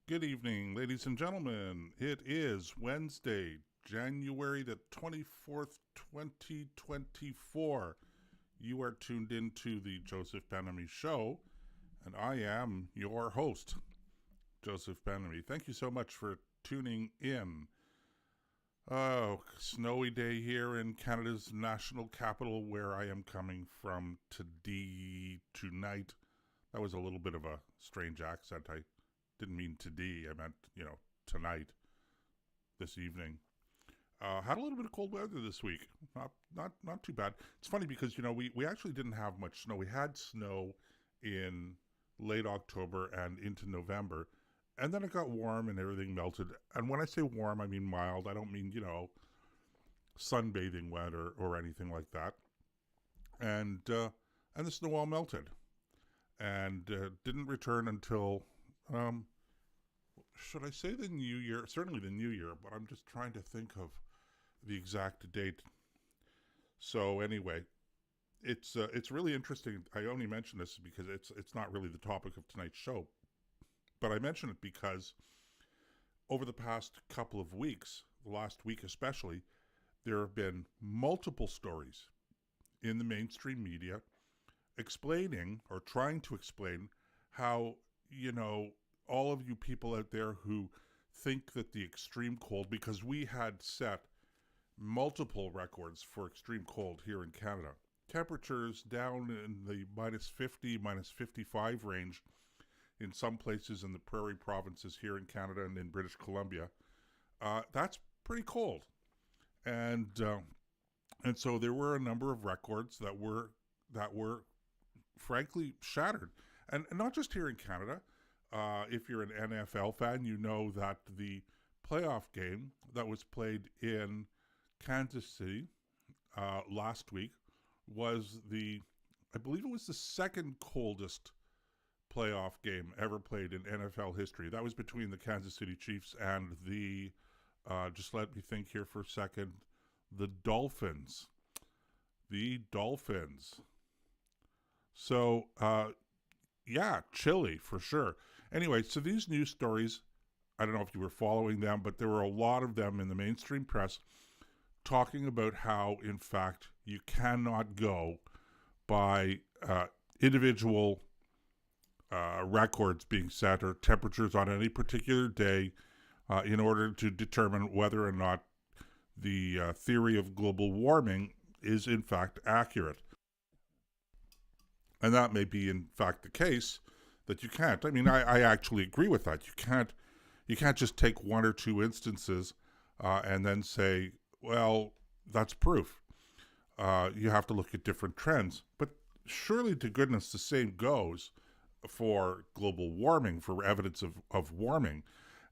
Good evening, ladies and gentlemen. It is Wednesday, January the 24th, 2024. You are tuned into the Joseph Benamy Show, and I am your host, Joseph Benamy. Thank you so much for tuning in. Oh, snowy day here in Canada's national capital, where I am coming from tonight. That was a little bit of a strange accent. I didn't mean today. I meant, tonight, this evening. Had a little bit of cold weather this week. Not too bad. It's funny because we actually didn't have much snow. We had snow in late October and into November, and then it got warm and everything melted. And when I say warm, I mean mild. I don't mean sunbathing wet or anything like that. And the snow all melted and didn't return until should I say the new year? Certainly the new year, but I'm just trying to think of the exact date. So anyway, it's really interesting. I only mention this because it's not really the topic of tonight's show, but I mention it because over the past couple of weeks, the last week especially, there have been multiple stories in the mainstream media explaining or trying to explain how all of you people out there who think that the extreme cold, because we had set multiple records for extreme cold here in Canada, temperatures down in the minus 50, minus 55 range in some places in the prairie provinces here in Canada and in British Columbia. That's pretty cold. And so there were a number of records that were frankly shattered. And not just here in Canada. If you're an NFL fan, you know that the playoff game that was played in Kansas City last week was I believe it was the second coldest playoff game ever played in NFL history. That was between the Kansas City Chiefs and just let me think here for a second, the Dolphins. The Dolphins. So, yeah, chilly for sure. Anyway, so these news stories, I don't know if you were following them, but there were a lot of them in the mainstream press talking about how, in fact, you cannot go by individual records being set or temperatures on any particular day in order to determine whether or not the theory of global warming is, in fact, accurate. And that may be, in fact, the case that you can't. I mean, I actually agree with that. You can't just take one or two instances and then say, well, that's proof. You have to look at different trends. But surely to goodness the same goes for global warming, for evidence of warming.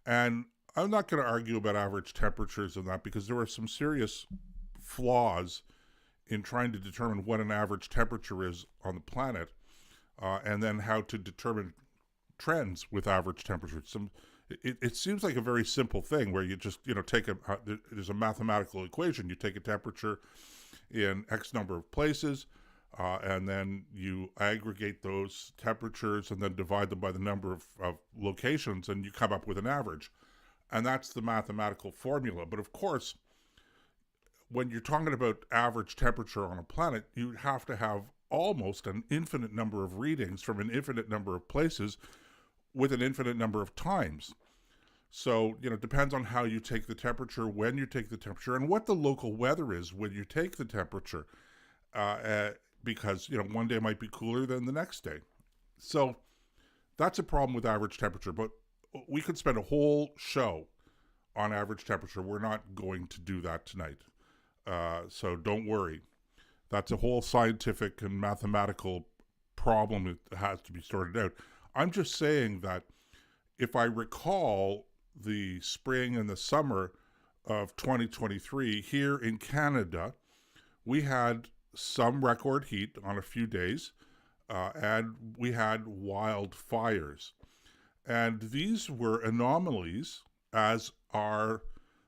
And I'm not going to argue about average temperatures and that because there are some serious flaws in trying to determine what an average temperature is on the planet, and then how to determine trends with average temperatures. It seems like a very simple thing where you just take there's a mathematical equation. You take a temperature in X number of places, and then you aggregate those temperatures and then divide them by the number of locations, and you come up with an average. And that's the mathematical formula. But of course, when you're talking about average temperature on a planet, you have to have almost an infinite number of readings from an infinite number of places with an infinite number of times. So, it depends on how you take the temperature, when you take the temperature, and what the local weather is when you take the temperature. Because, one day might be cooler than the next day. So that's a problem with average temperature. But we could spend a whole show on average temperature. We're not going to do that tonight. So don't worry. That's a whole scientific and mathematical problem that has to be sorted out. I'm just saying that if I recall the spring and the summer of 2023 here in Canada, we had some record heat on a few days, and we had wildfires. And these were anomalies, as are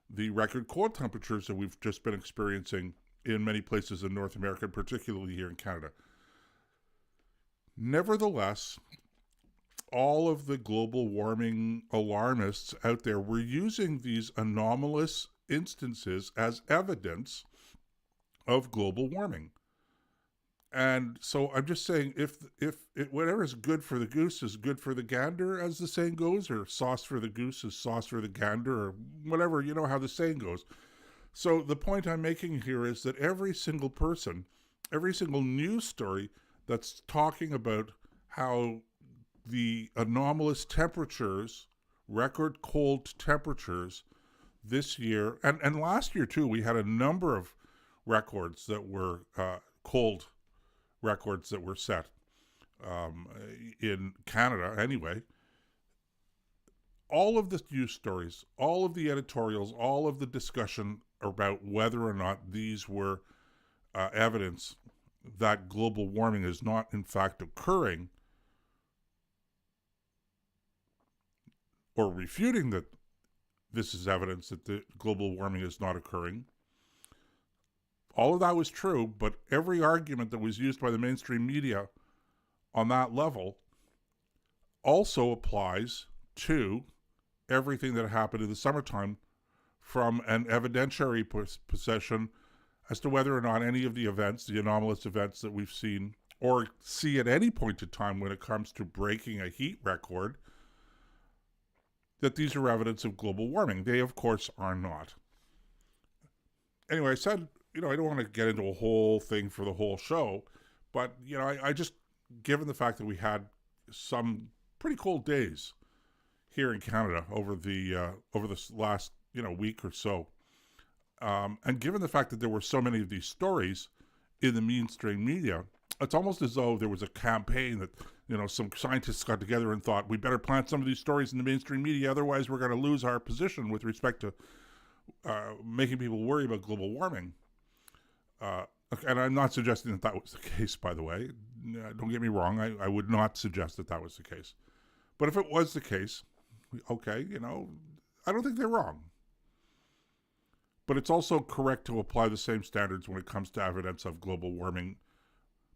the record cold temperatures that we've just been experiencing in many places in North America, particularly here in Canada. Nevertheless, all of the global warming alarmists out there were using these anomalous instances as evidence of global warming. And so I'm just saying, if whatever is good for the goose is good for the gander, as the saying goes, or sauce for the goose is sauce for the gander, or whatever, you know how the saying goes. So the point I'm making here is that every single person, every single news story that's talking about how the anomalous temperatures, record cold temperatures this year, and last year too, we had a number of records that were cold records that were set in Canada anyway. All of the news stories, all of the editorials, all of the discussion about whether or not these were evidence that global warming is not in fact occurring, or refuting that this is evidence that the global warming is not occurring, all of that was true, but every argument that was used by the mainstream media on that level also applies to everything that happened in the summertime from an evidentiary position as to whether or not any of the events, the anomalous events that we've seen or see at any point in time when it comes to breaking a heat record, that these are evidence of global warming. They, of course, are not. Anyway, I said, I don't want to get into a whole thing for the whole show, but, I just, given the fact that we had some pretty cold days here in Canada over this last, week or so, and given the fact that there were so many of these stories in the mainstream media, it's almost as though there was a campaign that, some scientists got together and thought, we better plant some of these stories in the mainstream media, otherwise we're going to lose our position with respect to making people worry about global warming. And I'm not suggesting that was the case, by the way. Don't get me wrong. I would not suggest that was the case. But if it was the case, okay, I don't think they're wrong. But it's also correct to apply the same standards when it comes to evidence of global warming,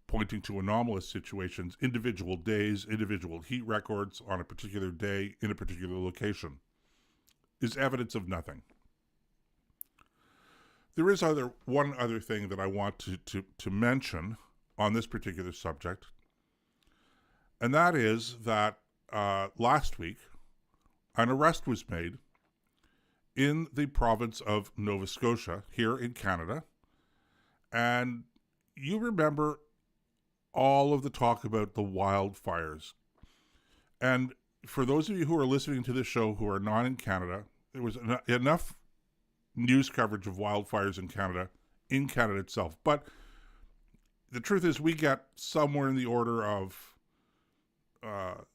pointing to anomalous situations, individual days, individual heat records on a particular day in a particular location, is evidence of nothing. There is one other thing that I want to mention on this particular subject, and that is that last week an arrest was made in the province of Nova Scotia here in Canada, and you remember all of the talk about the wildfires. And for those of you who are listening to this show who are not in Canada, there was enough news coverage of wildfires in Canada itself. But the truth is we get somewhere in the order of,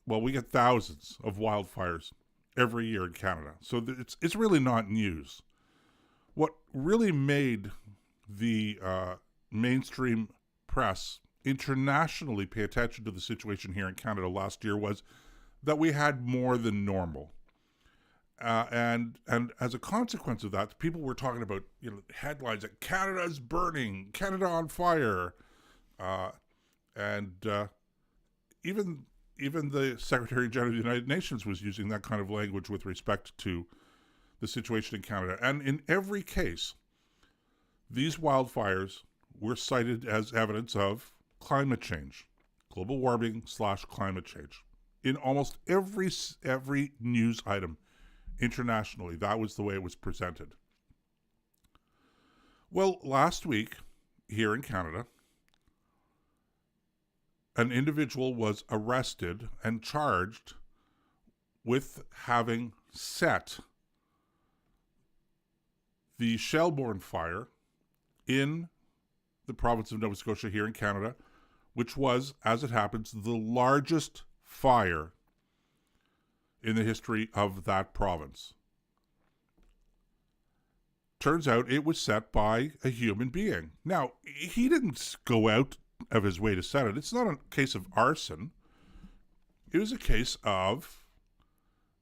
we get thousands of wildfires every year in Canada. So it's really not news. What really made the mainstream press internationally pay attention to the situation here in Canada last year was that we had more than normal. And as a consequence of that, people were talking about headlines like Canada's burning, Canada on fire, and even the Secretary General of the United Nations was using that kind of language with respect to the situation in Canada. And in every case, these wildfires were cited as evidence of climate change, global warming / climate change. In almost every news item internationally, that was the way it was presented. Well, last week, here in Canada, an individual was arrested and charged with having set the Shelbourne fire in the province of Nova Scotia here in Canada, which was, as it happens, the largest fire in the history of that province. Turns out it was set by a human being. Now, he didn't go out of his way to set it. It's not a case of arson. It was a case of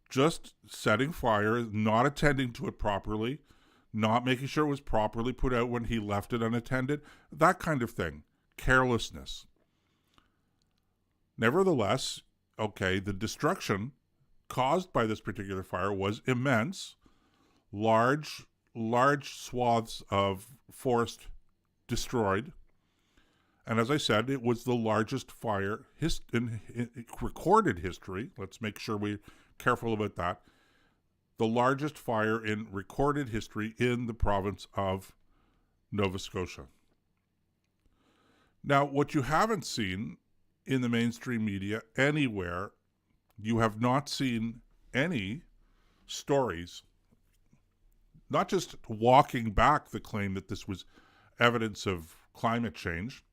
just setting fire, not attending to it properly, not making sure it was properly put out when he left it unattended, that kind of thing. Carelessness. Nevertheless, okay, the destruction caused by this particular fire was immense. Large swaths of forest destroyed. And as I said, it was the largest fire in recorded history. Let's make sure we're careful about that. The largest fire in recorded history in the province of Nova Scotia. Now, what you haven't seen in the mainstream media anywhere, you have not seen any stories, not just walking back the claim that this was evidence of climate change,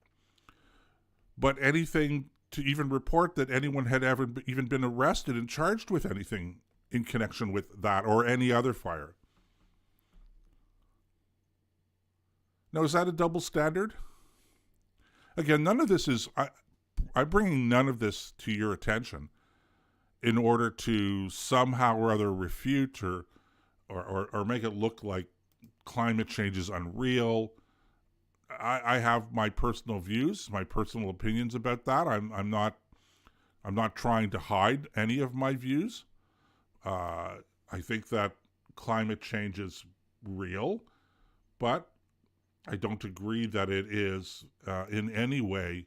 but anything to even report that anyone had ever even been arrested and charged with anything in connection with that or any other fire. Now, is that a double standard? Again, none of this is, I'm bringing none of this to your attention in order to somehow or other refute or make it look like climate change is unreal. I have my personal views, my personal opinions about that. I'm not trying to hide any of my views. I think that climate change is real, but I don't agree that it is in any way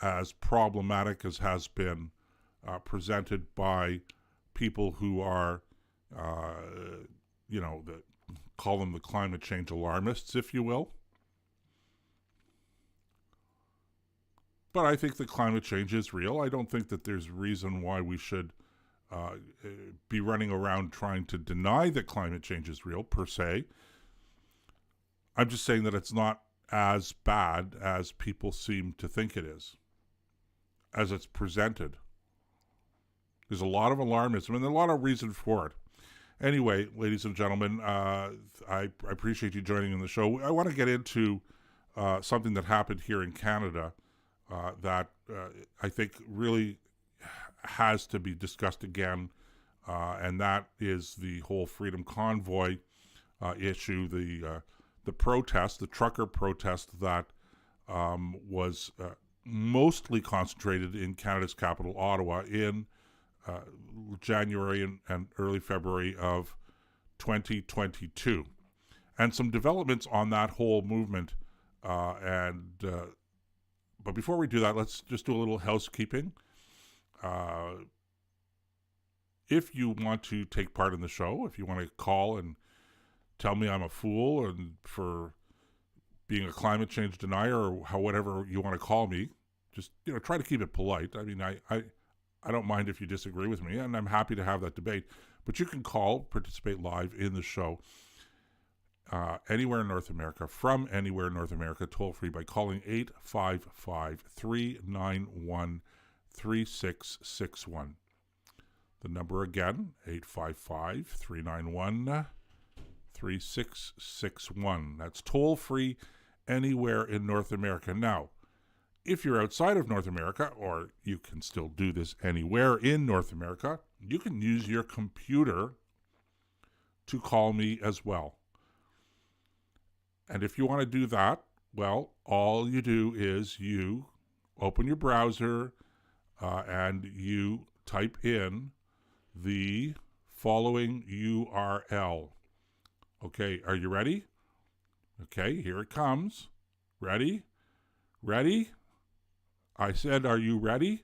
as problematic as has been presented by people who are, call them the climate change alarmists, if you will. But I think that climate change is real. I don't think that there's reason why we should be running around trying to deny that climate change is real, per se. I'm just saying that it's not as bad as people seem to think it is, as it's presented. There's a lot of alarmism and a lot of reason for it. Anyway, ladies and gentlemen, I appreciate you joining in the show. I want to get into something that happened here in Canada that I think really has to be discussed again, and that is the whole Freedom Convoy issue, the protest, the trucker protest that was mostly concentrated in Canada's capital, Ottawa, in January and early February of 2022. And some developments on that whole movement. But before we do that, let's just do a little housekeeping. If you want to take part in the show, if you want to call and tell me I'm a fool and for being a climate change denier or whatever you want to call me, just try to keep it polite. I mean, I don't mind if you disagree with me, and I'm happy to have that debate. But you can call, participate live in the show anywhere in North America, from anywhere in North America, toll free by calling 855-391-3661. The number again, 855-391-3661. That's toll free anywhere in North America. Now, if you're outside of North America, or you can still do this anywhere in North America, you can use your computer to call me as well. And if you want to do that, well, all you do is you open your browser and you type in the following URL. Okay, are you ready? Okay, here it comes. Ready? Ready? I said, are you ready?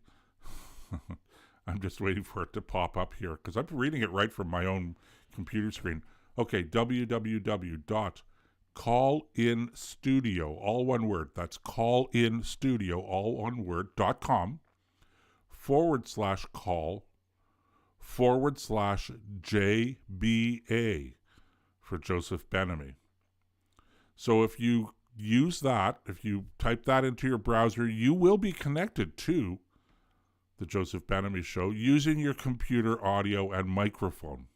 I'm just waiting for it to pop up here because I'm reading it right from my own computer screen. Okay, www.callinstudio, all one word. That's callinstudio, all one word, .com /JBA for Joseph Benamy. So if you use that, if you type that into your browser, you will be connected to the Joseph Benamy Show using your computer audio and microphone.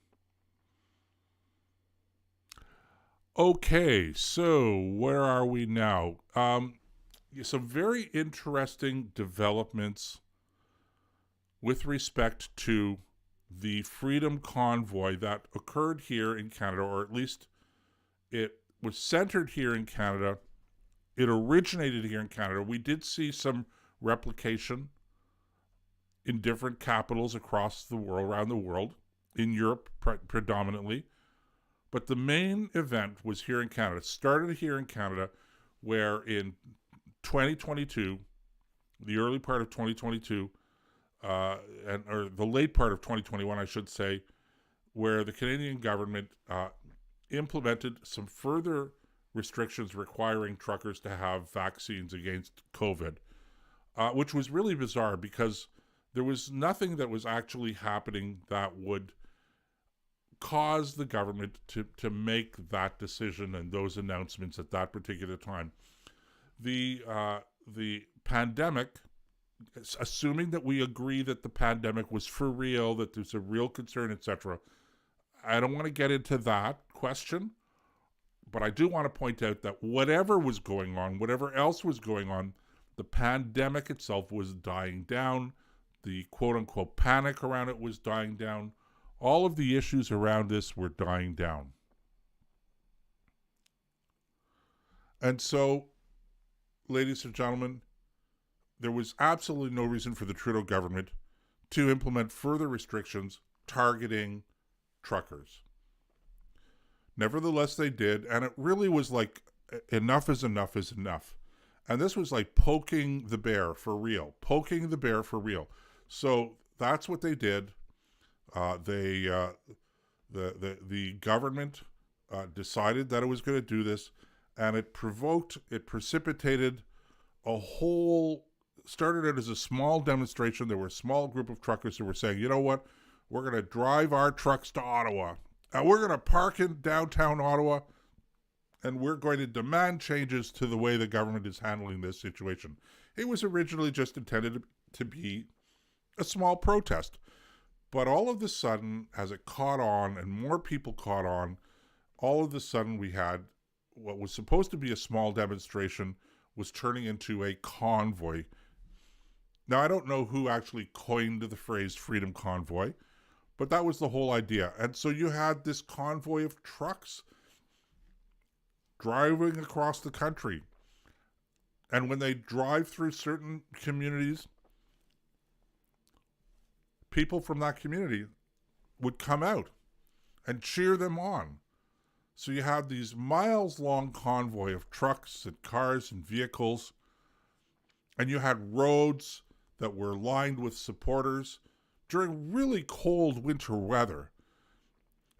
Okay, so where are we now? Some very interesting developments with respect to the Freedom Convoy that occurred here in Canada, or at least it was centered here in Canada. It originated here in Canada. We did see some replication in different capitals across the world, around the world, in Europe predominantly. But the main event was here in Canada. It started here in Canada, where in 2022, the early part of 2022, or the late part of 2021, I should say, where the Canadian government implemented some further restrictions requiring truckers to have vaccines against COVID, which was really bizarre because there was nothing that was actually happening that would cause the government to make that decision and those announcements at that particular time. The pandemic, assuming that we agree that the pandemic was for real, that there's a real concern, etc., I don't want to get into that question, but I do want to point out that whatever was going on, whatever else was going on, the pandemic itself was dying down. The quote-unquote panic around it was dying down. All of the issues around this were dying down. And so, ladies and gentlemen, there was absolutely no reason for the Trudeau government to implement further restrictions targeting truckers. Nevertheless, they did, and it really was like enough is enough is enough. And this was like poking the bear for real. So that's what they did. The government decided that it was going to do this, and it precipitated a whole, started out as a small demonstration. There were a small group of truckers who were saying, you know what, we're going to drive our trucks to Ottawa, and we're going to park in downtown Ottawa, and we're going to demand changes to the way the government is handling this situation. It was originally just intended to be a small protest. But all of a sudden, as it caught on and more people caught on, all of a sudden we had what was supposed to be a small demonstration was turning into a convoy. Now, I don't know who actually coined the phrase freedom convoy, but that was the whole idea. And so you had this convoy of trucks driving across the country. And when they drive through certain communities, people from that community would come out and cheer them on. So you had these miles-long convoy of trucks and cars and vehicles, and you had roads that were lined with supporters during really cold winter weather.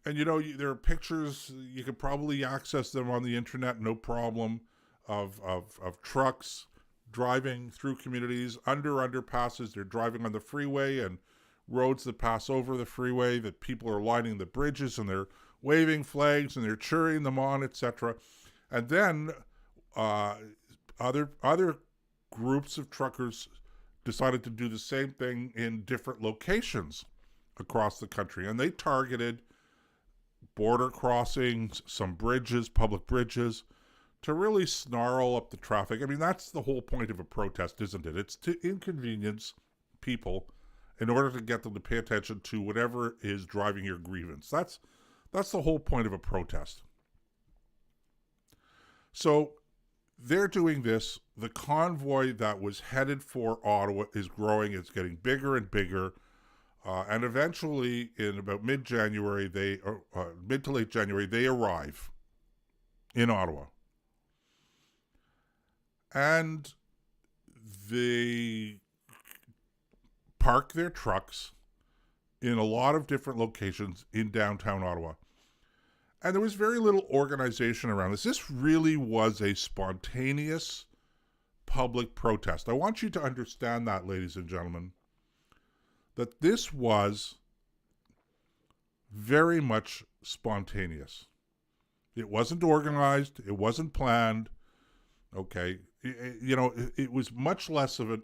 And, you know, there are pictures, you could probably access them on the internet, no problem, of trucks driving through communities, under underpasses. They're driving on the freeway and roads that pass over the freeway, that people are lining the bridges and they're waving flags and they're cheering them on, etc. And then other groups of truckers decided to do the same thing in different locations across the country. And they targeted border crossings, some bridges, public bridges, to really snarl up the traffic. I mean, that's the whole point of a protest, isn't it? It's to inconvenience people in order to get them to pay attention to whatever is driving your grievance. That's the whole point of a protest. So they're doing this. The convoy that was headed for Ottawa is growing. It's getting bigger and bigger. And eventually, in about mid to late January, they arrive in Ottawa. And they park their trucks in a lot of different locations in downtown Ottawa. And there was very little organization around this. This really was a spontaneous public protest. I want you to understand that, ladies and gentlemen, that this was very much spontaneous. It wasn't organized. It wasn't planned. Okay. It was much less of a,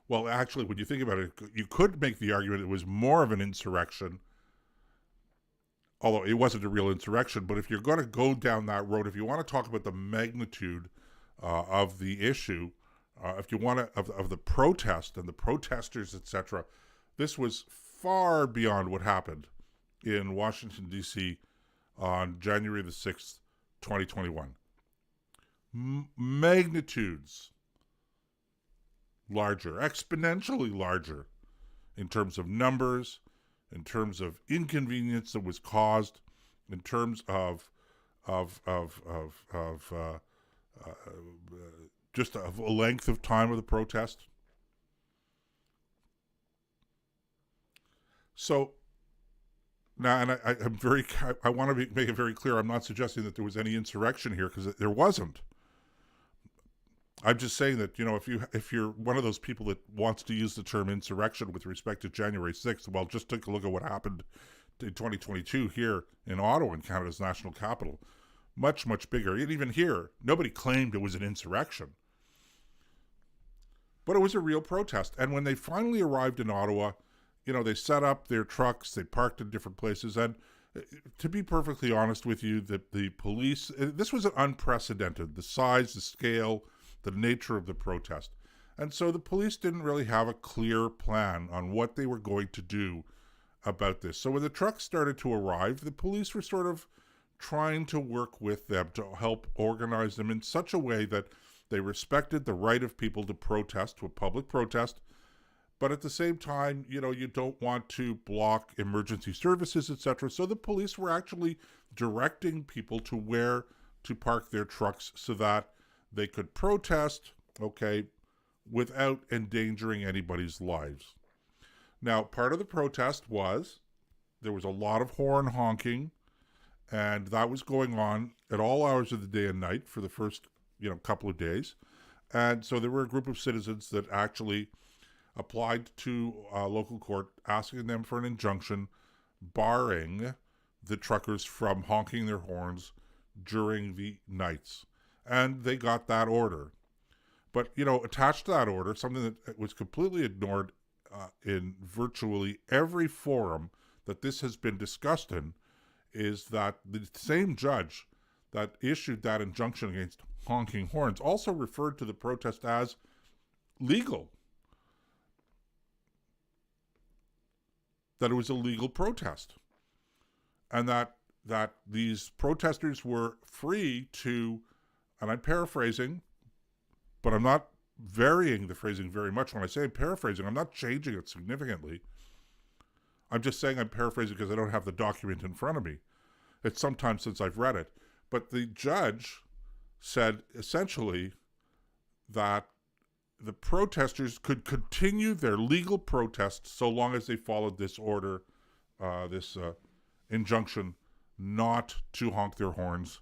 well, actually, when you think about it, you could make the argument it was more of an insurrection, although it wasn't a real insurrection. But if you're going to go down that road, if you want to talk about the magnitude of the issue, if you want to, of the protest and the protesters, etc., this was far beyond what happened in Washington, D.C. on January the 6th, 2021. Magnitudes larger, exponentially larger in terms of numbers, in terms of inconvenience that was caused, in terms of just a length of time of the protest. So now, and I want to make it very clear. I'm not suggesting that there was any insurrection here, because there wasn't. I'm just saying that, if you're one of those people that wants to use the term insurrection with respect to January 6th, well, just take a look at what happened in 2022 here in Ottawa, in Canada's national capital. Much, much bigger. And even here, nobody claimed it was an insurrection. But it was a real protest. And when they finally arrived in Ottawa, they set up their trucks, they parked in different places. And to be perfectly honest with you, the police, this was unprecedented, the size, the scale, the nature of the protest. And so the police didn't really have a clear plan on what they were going to do about this. So when the trucks started to arrive, the police were sort of trying to work with them to help organize them in such a way that they respected the right of people to protest, to a public protest. But at the same time, you don't want to block emergency services, etc. So the police were actually directing people to where to park their trucks so that they could protest, without endangering anybody's lives. Now, part of the protest was there was a lot of horn honking, and that was going on at all hours of the day and night for the first, couple of days. And so there were a group of citizens that actually applied to local court asking them for an injunction barring the truckers from honking their horns during the nights. And they got that order. But, attached to that order, something that was completely ignored in virtually every forum that this has been discussed in, is that the same judge that issued that injunction against honking horns also referred to the protest as legal. That it was a legal protest. And that these protesters were free to, and I'm paraphrasing, but I'm not varying the phrasing very much. When I say I'm paraphrasing, I'm not changing it significantly. I'm just saying I'm paraphrasing because I don't have the document in front of me. It's some time since I've read it. But the judge said essentially that the protesters could continue their legal protest so long as they followed this order, this injunction not to honk their horns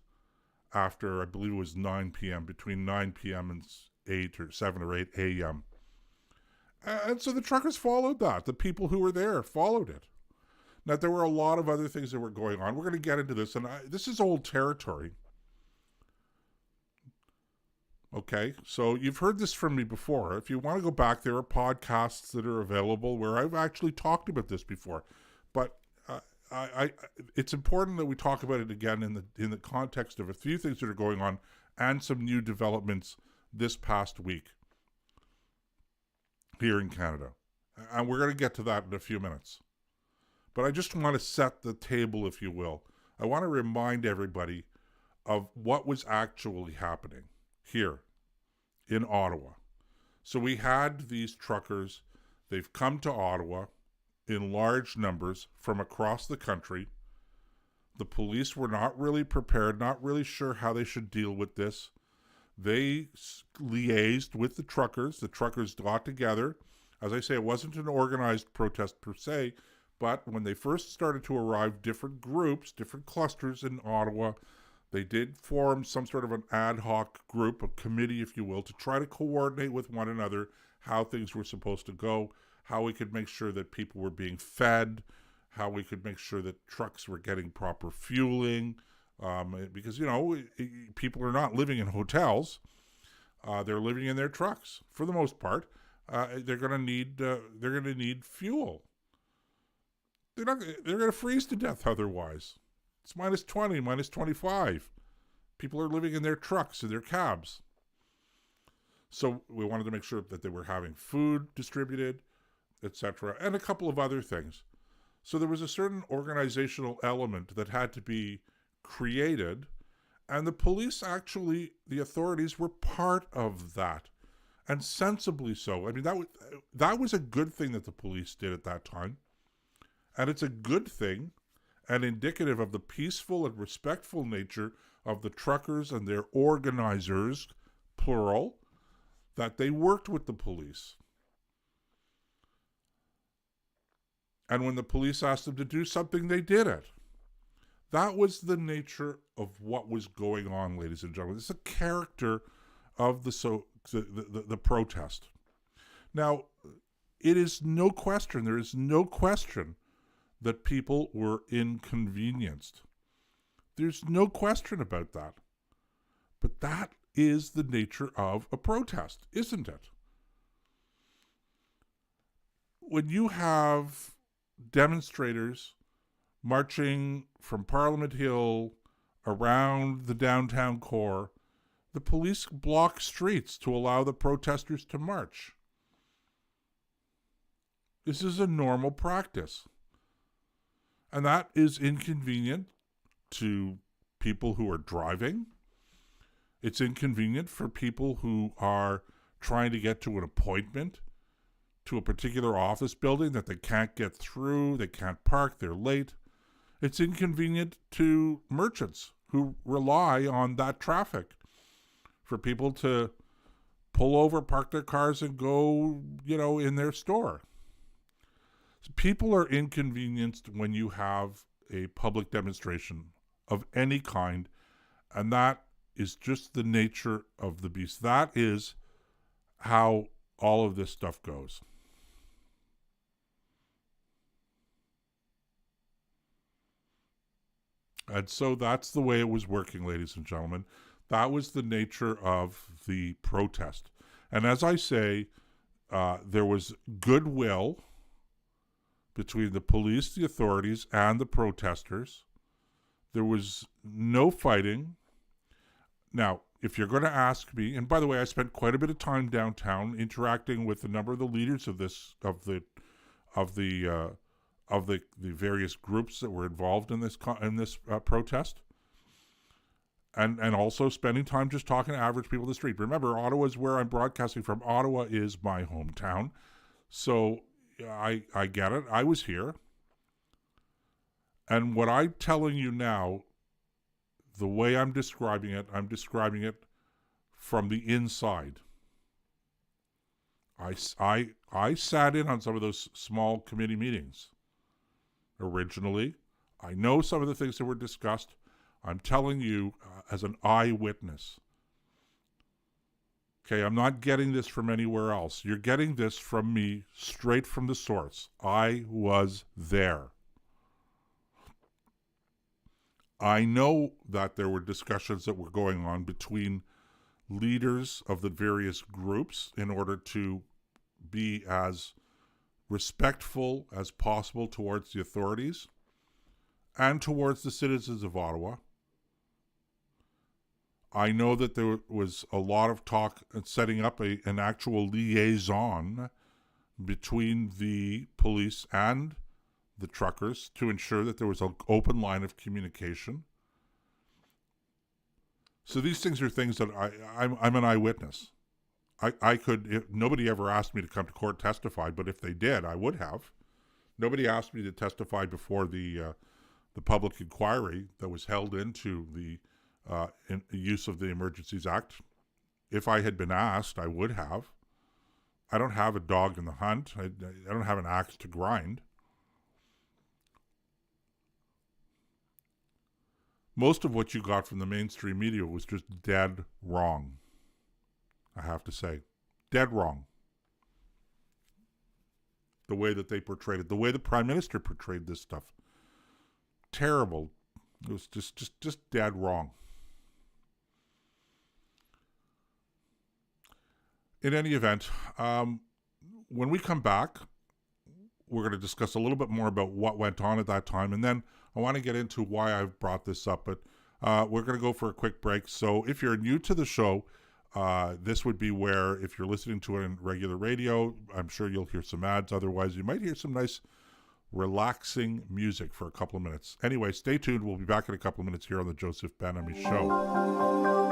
after, I believe it was 9 p.m., between 9 p.m. and 7 or 8 a.m. And so the truckers followed that. The people who were there followed it. Now, there were a lot of other things that were going on. We're going to get into this, and this is old territory. Okay, so you've heard this from me before. If you want to go back, there are podcasts that are available where I've actually talked about this before. But it's important that we talk about it again in the context of a few things that are going on and some new developments this past week here in Canada. And we're going to get to that in a few minutes. But I just want to set the table, if you will. I want to remind everybody of what was actually happening here in Ottawa. So we had these truckers. They've come to Ottawa in large numbers from across the country. The police were not really prepared, not really sure how they should deal with this. They liaised with the truckers. The truckers got together. As I say, it wasn't an organized protest per se, but when they first started to arrive, different groups, different clusters in Ottawa, they did form some sort of an ad hoc group, a committee, if you will, to try to coordinate with one another how things were supposed to go, how we could make sure that people were being fed, how we could make sure that trucks were getting proper fueling, because, people are not living in hotels. They're living in their trucks for the most part. They're going to need fuel. They're going to freeze to death otherwise. It's minus 20, minus 25. People are living in their trucks, in their cabs. So we wanted to make sure that they were having food distributed, etc., and a couple of other things. So there was a certain organizational element that had to be created, and the police the authorities were part of that. and sensibly so. I mean, that was a good thing that the police did at that time, and it's a good thing and indicative of the peaceful and respectful nature of the truckers and their organizers, plural, that they worked with the police. And when the police asked them to do something, they did it. That was the nature of what was going on, ladies and gentlemen. It's a character of the protest. Now, it is no question, there is no question that people were inconvenienced. There's no question about that. But that is the nature of a protest, isn't it? When you have demonstrators marching from Parliament Hill around the downtown core, the police block streets to allow the protesters to march. This is a normal practice. And that is inconvenient to people who are driving. It's inconvenient for people who are trying to get to an appointment to a particular office building that they can't get through, they can't park, they're late. It's inconvenient to merchants who rely on that traffic for people to pull over, park their cars, and go, in their store. So people are inconvenienced when you have a public demonstration of any kind, and that is just the nature of the beast. That is how all of this stuff goes. And so that's the way it was working, ladies and gentlemen. That was the nature of the protest. And as I say, there was goodwill between the police, the authorities, and the protesters. There was no fighting. Now, if you're going to ask me, and by the way, I spent quite a bit of time downtown interacting with a number of the leaders of the various groups that were involved in this protest, and also spending time just talking to average people in the street. Remember, Ottawa is where I'm broadcasting from. Ottawa is my hometown, so I get it. I was here, and what I'm telling you now, the way I'm describing it from the inside. I sat in on some of those small committee meetings originally. I know some of the things that were discussed. I'm telling you as an eyewitness. Okay, I'm not getting this from anywhere else. You're getting this from me straight from the source. I was there. I know that there were discussions that were going on between leaders of the various groups in order to be as respectful as possible towards the authorities and towards the citizens of Ottawa. I know that there was a lot of talk and setting up an actual liaison between the police and the truckers to ensure that there was an open line of communication. So these things are things that I'm an eyewitness. I could, nobody ever asked me to come to court testify, but if they did, I would have. Nobody asked me to testify before the public inquiry that was held into the use of the Emergencies Act. If I had been asked, I would have. I don't have a dog in the hunt. I don't have an axe to grind. Most of what you got from the mainstream media was just dead wrong. I have to say, dead wrong. The way that they portrayed it, the way the Prime Minister portrayed this stuff, terrible. It was just dead wrong. In any event, when we come back, we're going to discuss a little bit more about what went on at that time, and then I want to get into why I've brought this up, but we're going to go for a quick break. So if you're new to the show, this would be where, if you're listening to it in regular radio, I'm sure you'll hear some ads. Otherwise, you might hear some nice, relaxing music for a couple of minutes. Anyway, stay tuned. We'll be back in a couple of minutes here on the Joseph Ben-Ami Show.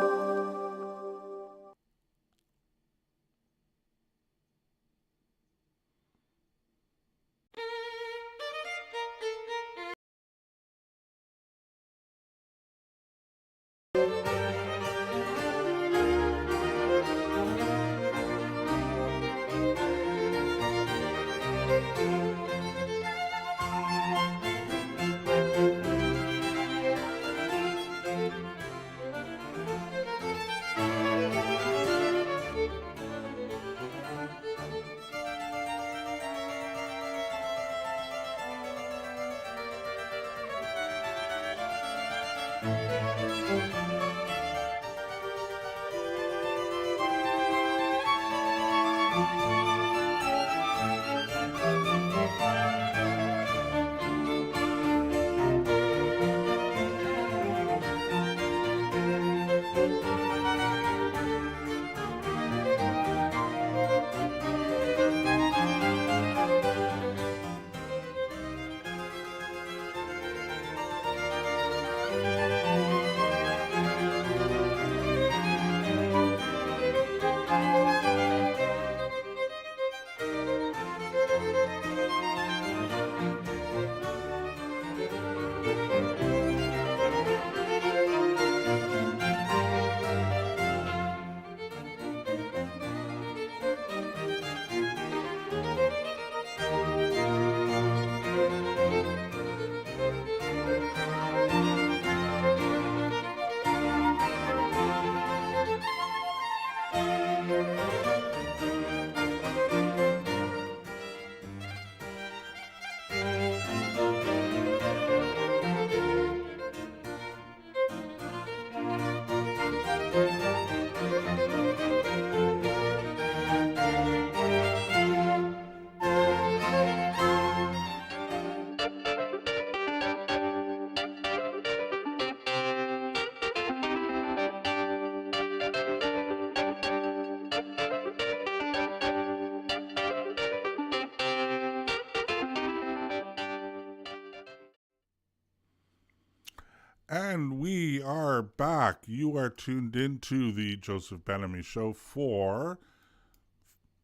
And we are back. You are tuned into the Joseph Benamy Show for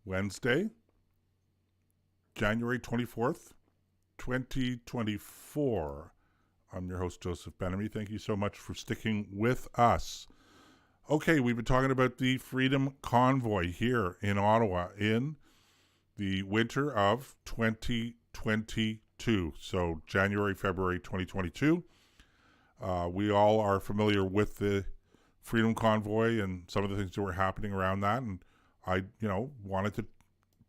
Wednesday, January 24th, 2024. I'm your host, Joseph Benamy. Thank you so much for sticking with us. Okay, we've been talking about the Freedom Convoy here in Ottawa in the winter of 2022. So January, February 2022. We all are familiar with the Freedom Convoy and some of the things that were happening around that. And I, wanted to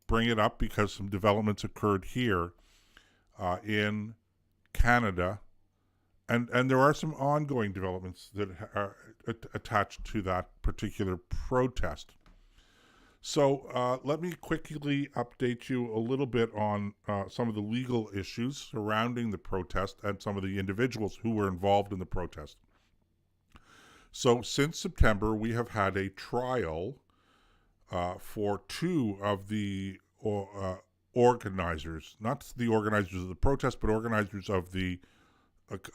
bring it up because some developments occurred here in Canada. And there are some ongoing developments that are attached to that particular protest. So let me quickly update you a little bit on some of the legal issues surrounding the protest and some of the individuals who were involved in the protest. So since September, we have had a trial for two of the organizers, not the organizers of the protest, but organizers of the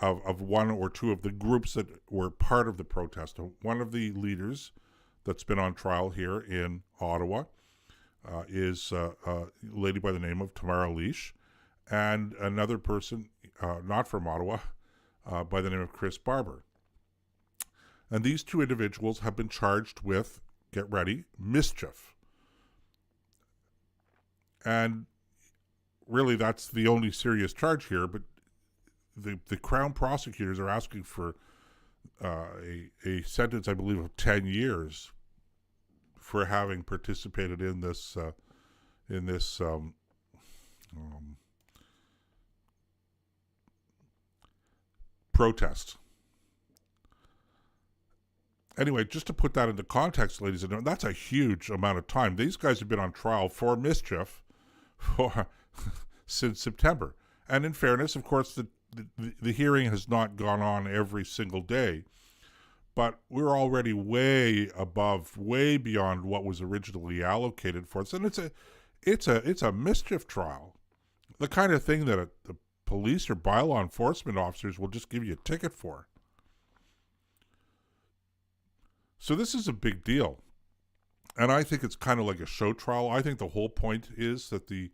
of one or two of the groups that were part of the protest. One of the leaders that's been on trial here in Ottawa is a lady by the name of Tamara Leash, and another person not from Ottawa by the name of Chris Barber. And these two individuals have been charged with, get ready, mischief. And really that's the only serious charge here, but the Crown prosecutors are asking for a sentence, I believe, of 10 years for having participated in this protest. Anyway, just to put that into context, ladies and gentlemen, that's a huge amount of time. These guys have been on trial for mischief since September. And in fairness, of course, the hearing has not gone on every single day, but we're already way beyond what was originally allocated for us. And it's a mischief trial, the kind of thing that the police or bylaw enforcement officers will just give you a ticket for. So this is a big deal. And I think it's kind of like a show trial. I think the whole point is that the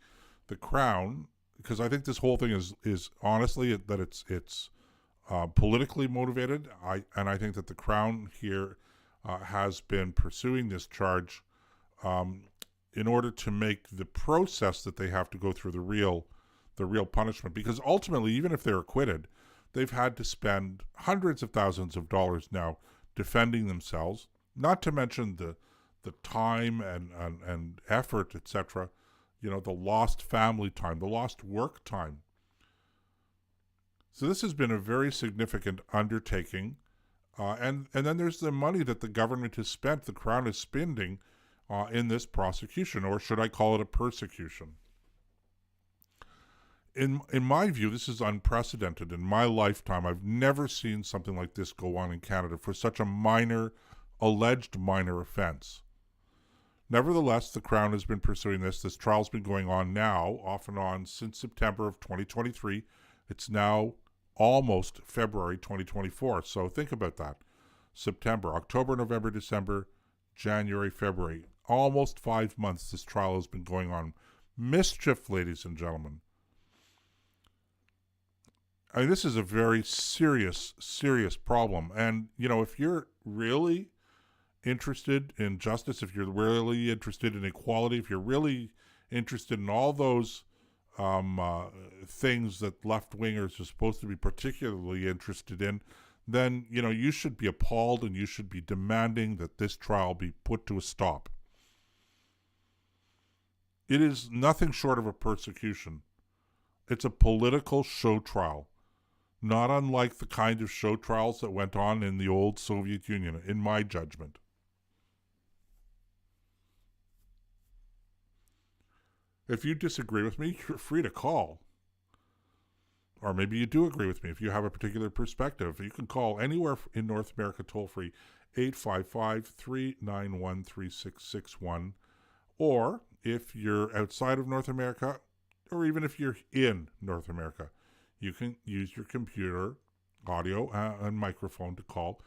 Crown, because I think this whole thing is honestly that it's politically motivated. I think that the Crown here has been pursuing this charge in order to make the process that they have to go through the real punishment. Because ultimately, even if they're acquitted, they've had to spend hundreds of thousands of dollars now defending themselves. Not to mention the time and effort, etc. The lost family time, the lost work time. So this has been a very significant undertaking And then there's the money that the government has spent, the Crown is spending in this prosecution, or should I call it a persecution? In my view, this is unprecedented. In my lifetime, I've never seen something like this go on in Canada for such a alleged minor offense. Nevertheless, the Crown has been pursuing this. This trial's been going on now, off and on, since September of 2023. It's now almost February 2024. So think about that. September, October, November, December, January, February. Almost 5 months this trial has been going on. Mischief, ladies and gentlemen. I mean, this is a very serious, serious problem. And, if you're really interested in justice, if you're really interested in equality, if you're really interested in all those things that left-wingers are supposed to be particularly interested in, then, you should be appalled and you should be demanding that this trial be put to a stop. It is nothing short of a persecution. It's a political show trial, not unlike the kind of show trials that went on in the old Soviet Union, in my judgment. If you disagree with me, you're free to call. Or maybe you do agree with me. If you have a particular perspective, you can call anywhere in North America toll-free, 855-391-3661. Or if you're outside of North America, or even if you're in North America, you can use your computer, audio, and microphone to call.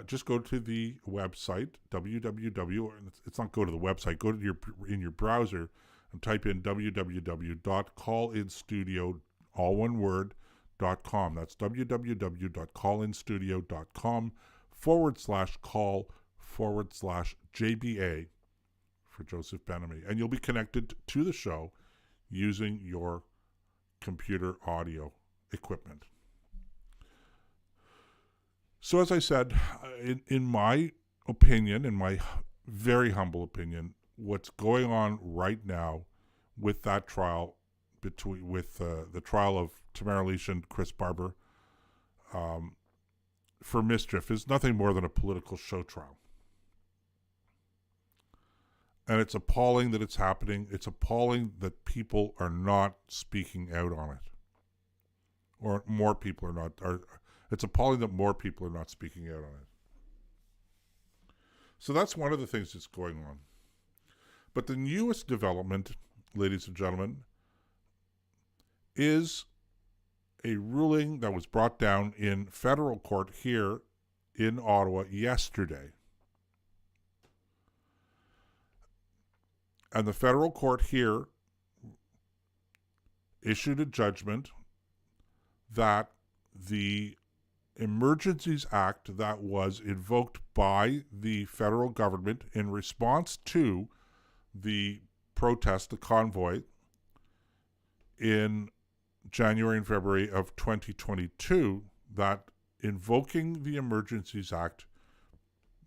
Just go to the website, www. It's not go to the website. Go to in your browser and type in www.callinstudio, all one word, .com. That's www.callinstudio.com/call/JBA for Joseph Benamy. And you'll be connected to the show using your computer audio equipment. So as I said, in my opinion, in my very humble opinion, what's going on right now with that trial, with the trial of Tamara Lich and Chris Barber for mischief, is nothing more than a political show trial. And it's appalling that it's happening. It's appalling that people are not speaking out on it. Or more people are not. It's appalling that more people are not speaking out on it. So that's one of the things that's going on. But the newest development, ladies and gentlemen, is a ruling that was brought down in federal court here in Ottawa yesterday. And the federal court here issued a judgment that the Emergencies Act that was invoked by the federal government in response to the protest, the convoy, in January and February of 2022, that invoking the Emergencies Act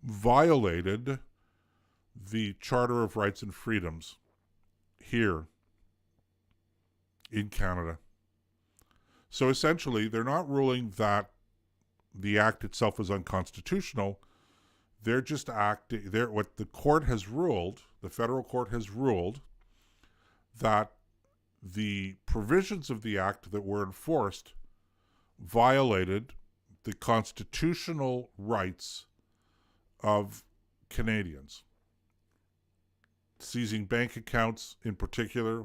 violated the Charter of Rights and Freedoms here in Canada. So essentially, they're not ruling that the act itself is unconstitutional. They're just acting. What the court has ruled, the federal court has ruled, that the provisions of the act that were enforced violated the constitutional rights of Canadians. Seizing bank accounts, in particular,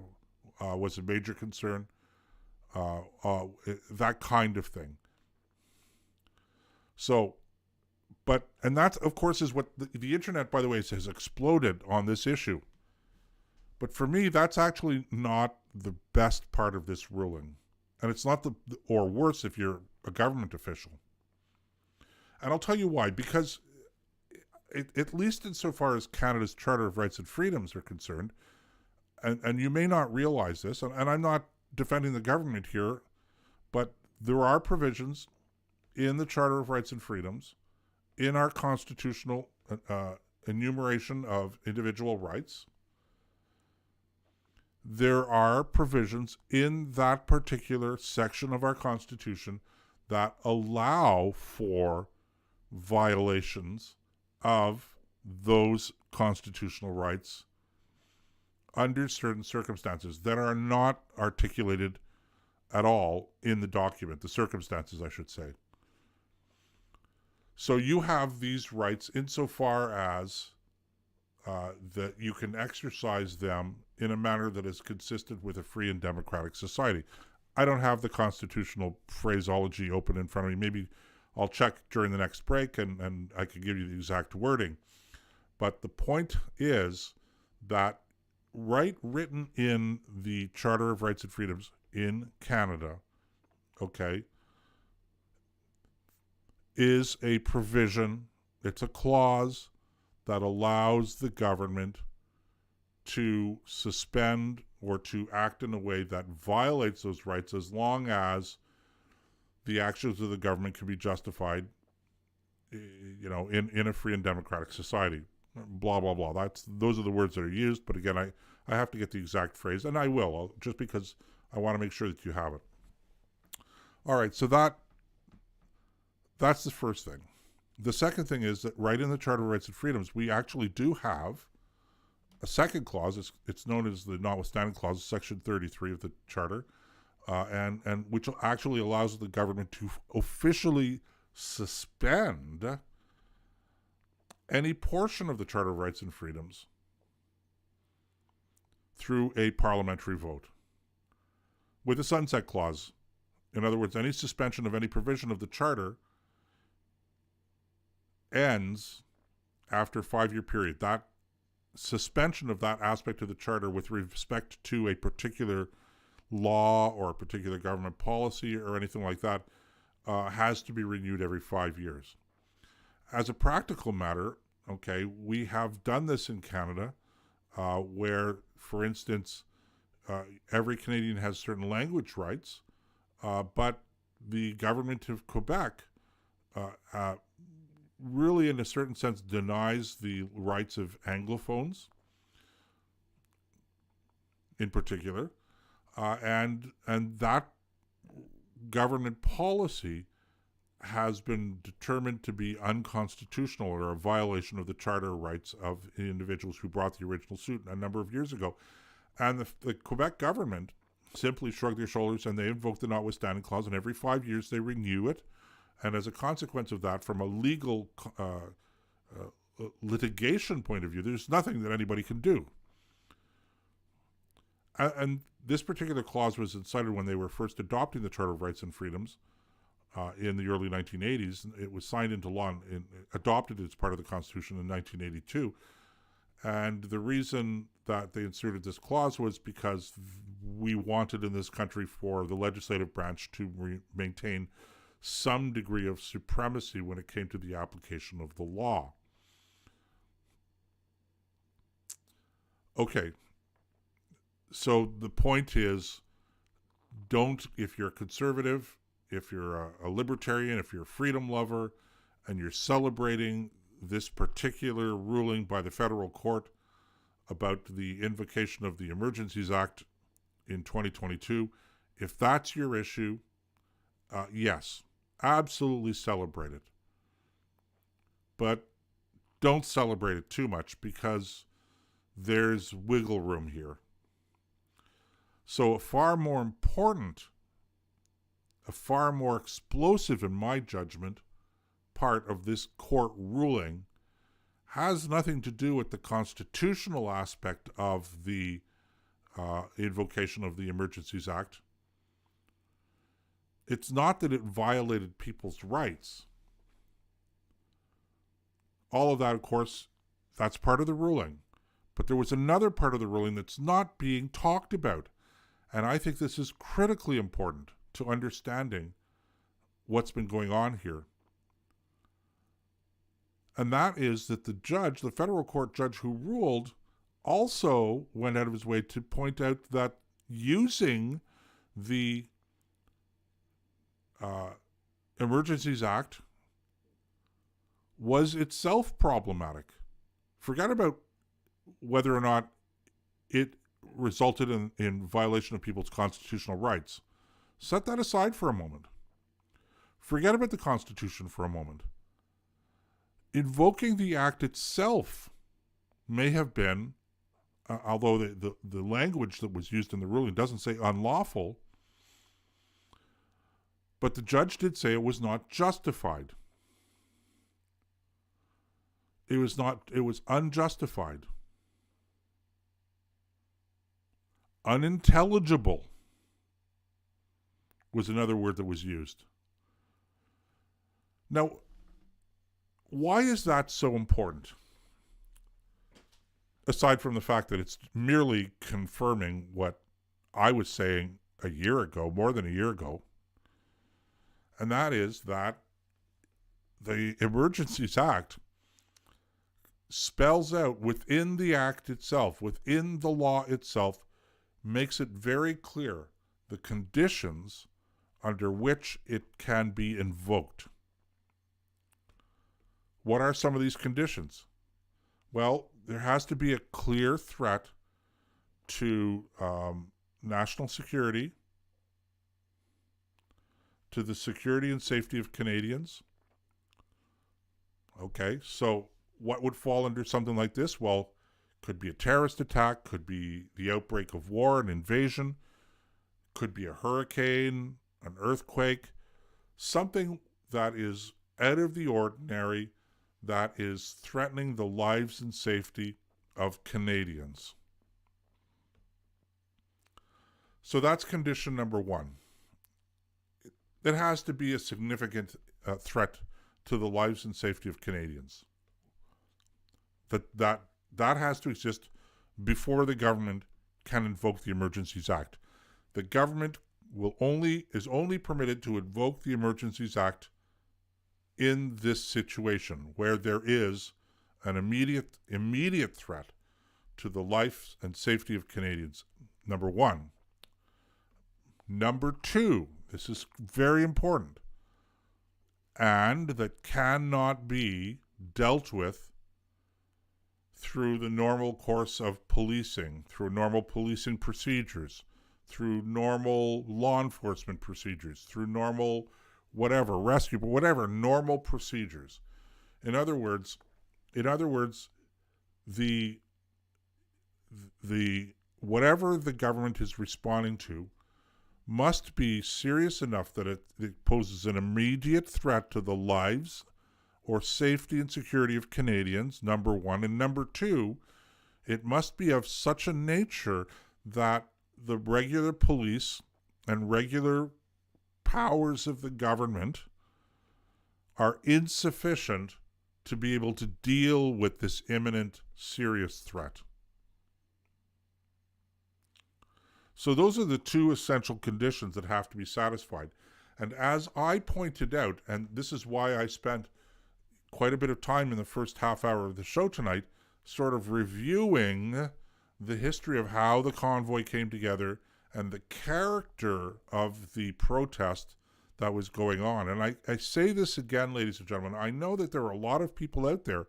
was a major concern. That kind of thing. So, and that, of course, is what the internet, by the way, has exploded on this issue. But for me, that's actually not the best part of this ruling. And it's not or worse if you're a government official. And I'll tell you why. Because at least insofar as Canada's Charter of Rights and Freedoms are concerned, and you may not realize this, and I'm not defending the government here, but there are provisions in the Charter of Rights and Freedoms, in our constitutional enumeration of individual rights. There are provisions in that particular section of our Constitution that allow for violations of those constitutional rights under certain circumstances that are not articulated at all in the document, the circumstances, I should say. So you have these rights insofar as that you can exercise them in a manner that is consistent with a free and democratic society. I don't have the constitutional phraseology open in front of me. Maybe I'll check during the next break and I could give you the exact wording. But the point is that right written in the Charter of Rights and Freedoms in Canada, okay, is a provision, it's a clause that allows the government to suspend or to act in a way that violates those rights as long as the actions of the government can be justified, in a free and democratic society. Blah, blah, blah. Those are the words that are used, but again, I have to get the exact phrase, and I will, just because I want to make sure that you have it. All right, so that's the first thing. The second thing is that right in the Charter of Rights and Freedoms, we actually do have a second clause. It's known as the Notwithstanding Clause, Section 33 of the Charter, and which actually allows the government to officially suspend any portion of the Charter of Rights and Freedoms through a parliamentary vote with a sunset clause. In other words, any suspension of any provision of the Charter ends after a 5-year period. That suspension of that aspect of the Charter with respect to a particular law or a particular government policy or anything like that has to be renewed every 5 years. As a practical matter, okay, we have done this in Canada where, for instance, every Canadian has certain language rights, but the government of Quebec really, in a certain sense, denies the rights of Anglophones in particular, and that government policy has been determined to be unconstitutional or a violation of the charter rights of individuals who brought the original suit a number of years ago. And the Quebec government simply shrugged their shoulders and they invoked the Notwithstanding Clause, and every 5 years they renew it. And as a consequence of that, from a legal litigation point of view, there's nothing that anybody can do. And this particular clause was incited when they were first adopting the Charter of Rights and Freedoms in the early 1980s. It was signed into law and adopted as part of the Constitution in 1982. And the reason that they inserted this clause was because we wanted in this country for the legislative branch to maintain some degree of supremacy when it came to the application of the law. Okay, so the point is, if you're conservative, if you're a libertarian, if you're a freedom lover, and you're celebrating this particular ruling by the federal court about the invocation of the Emergencies Act in 2022, if that's your issue, yes, absolutely celebrate it. But don't celebrate it too much because there's wiggle room here. So a far more important, a far more explosive, in my judgment, part of this court ruling has nothing to do with the constitutional aspect of the invocation of the Emergencies Act. It's not that it violated people's rights. All of that, of course, that's part of the ruling. But there was another part of the ruling that's not being talked about. And I think this is critically important to understanding what's been going on here. And that is that the judge, the federal court judge who ruled, also went out of his way to point out that using the Emergencies Act was itself problematic. Forget about whether or not it resulted in violation of people's constitutional rights. Set that aside for a moment. Forget about the Constitution for a moment. invoking the act itself may have been, although the language that was used in the ruling doesn't say unlawful, but the judge did say it was not justified. It was unjustified. Unintelligible was another word that was used. Now, why is that so important? Aside from the fact that it's merely confirming what I was saying a year ago, more than a year ago, and that is that the Emergencies Act spells out within the act itself, within the law itself, makes it very clear the conditions under which it can be invoked. What are some of these conditions? Well, there has to be a clear threat to national security, to the security and safety of Canadians. Okay, so what would fall under something like this? Well, could be a terrorist attack, could be the outbreak of war, an invasion, could be a hurricane, an earthquake, something that is out of the ordinary, that is threatening the lives and safety of Canadians. So that's condition number one. It has to be a significant threat to the lives and safety of Canadians. That has to exist before the government can invoke the Emergencies Act. The government is only permitted to invoke the Emergencies Act in this situation where there is an immediate threat to the life and safety of Canadians. Number one. Number two, this is very important, and that cannot be dealt with through the normal course of policing, through normal policing procedures, through normal law enforcement procedures, through normal whatever, rescue, whatever, normal procedures. In other words, the whatever the government is responding to must be serious enough that it poses an immediate threat to the lives or safety and security of Canadians, number one. And number two, it must be of such a nature that the regular police and regular powers of the government are insufficient to be able to deal with this imminent, serious threat. So those are the two essential conditions that have to be satisfied. And as I pointed out, and this is why I spent quite a bit of time in the first half hour of the show tonight, sort of reviewing the history of how the convoy came together and the character of the protest that was going on. And I say this again, ladies and gentlemen, I know that there are a lot of people out there,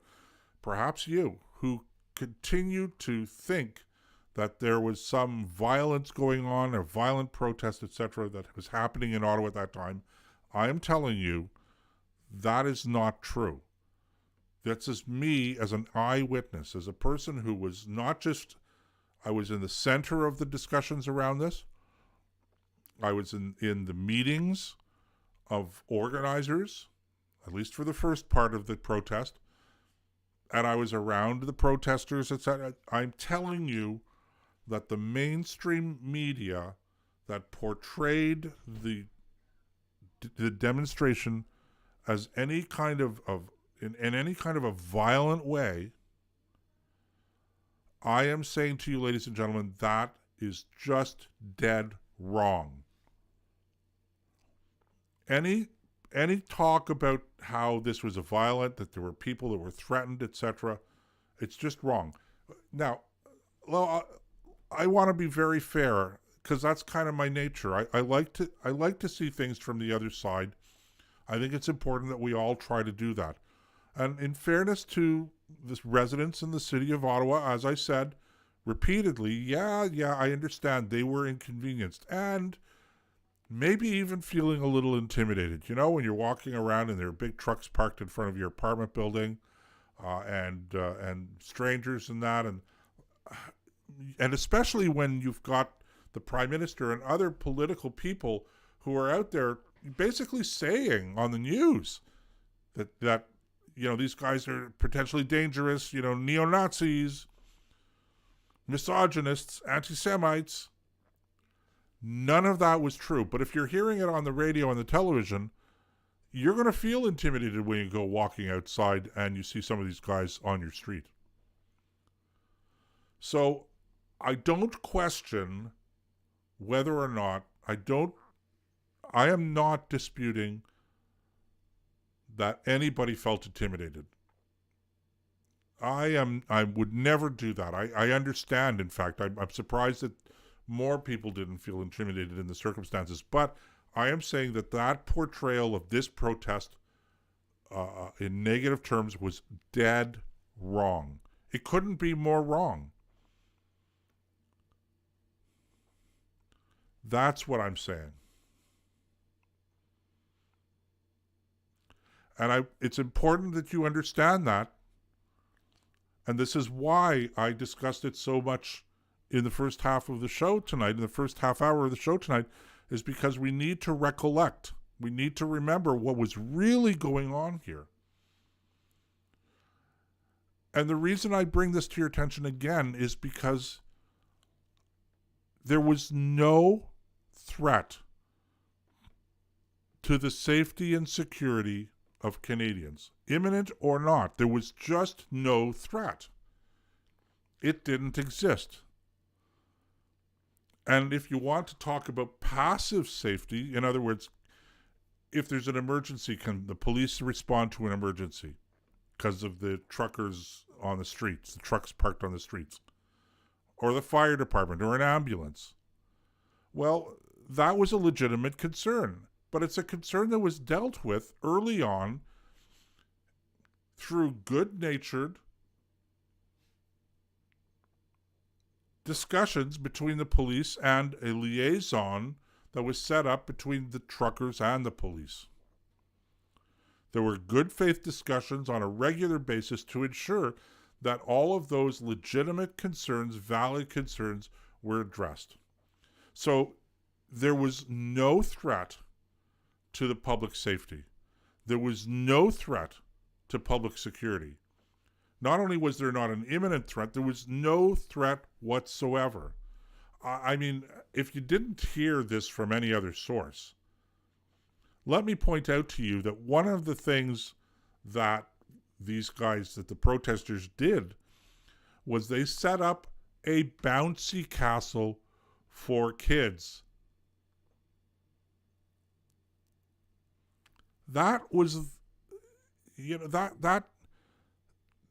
perhaps you, who continue to think that there was some violence going on, a violent protest, etc., that was happening in Ottawa at that time. I am telling you, that is not true. That's just me as an eyewitness, as a person who was not just, I was in the center of the discussions around this. I was in the meetings of organizers, at least for the first part of the protest, and I was around the protesters, etc. I'm telling you that the mainstream media that portrayed the demonstration as any kind of in any kind of a violent way, I am saying to you, ladies and gentlemen, that is just dead wrong. Any talk about how this was a violent, that there were people that were threatened, etc., it's just wrong. Now, well, I want to be very fair because that's kind of my nature. I like to see things from the other side. I think it's important that we all try to do that. And in fairness to the residents in the city of Ottawa, as I said repeatedly, yeah, I understand they were inconvenienced and maybe even feeling a little intimidated. You know, when you're walking around and there are big trucks parked in front of your apartment building and strangers and that, and especially when you've got the Prime Minister and other political people who are out there basically saying on the news that these guys are potentially dangerous, neo-Nazis, misogynists, anti-Semites. None of that was true. But if you're hearing it on the radio and the television, you're going to feel intimidated when you go walking outside and you see some of these guys on your street. So I don't question whether or not, I am not disputing that anybody felt intimidated. I would never do that. I understand, in fact, I'm surprised that more people didn't feel intimidated in the circumstances, but I am saying that portrayal of this protest in negative terms was dead wrong. It couldn't be more wrong. That's what I'm saying. And it's important that you understand that. And this is why I discussed it so much in the first half of the show tonight, in the first half hour of the show tonight, is because we need to recollect. We need to remember what was really going on here. And the reason I bring this to your attention again is because there was no threat to the safety and security of Canadians, imminent or not. There was just no threat. It didn't exist. And if you want to talk about passive safety, in other words, if there's an emergency, can the police respond to an emergency because of the truckers on the streets, the trucks parked on the streets, or the fire department, or an ambulance? Well, that was a legitimate concern. But it's a concern that was dealt with early on through good-natured discussions between the police and a liaison that was set up between the truckers and the police. There were good faith discussions on a regular basis to ensure that all of those legitimate concerns, valid concerns, were addressed. So there was no threat to the public safety. There was no threat to public security. Not only was there not an imminent threat, there was no threat whatsoever. I mean, if you didn't hear this from any other source, let me point out to you that one of the things that the protesters did, was they set up a bouncy castle for kids. That was, that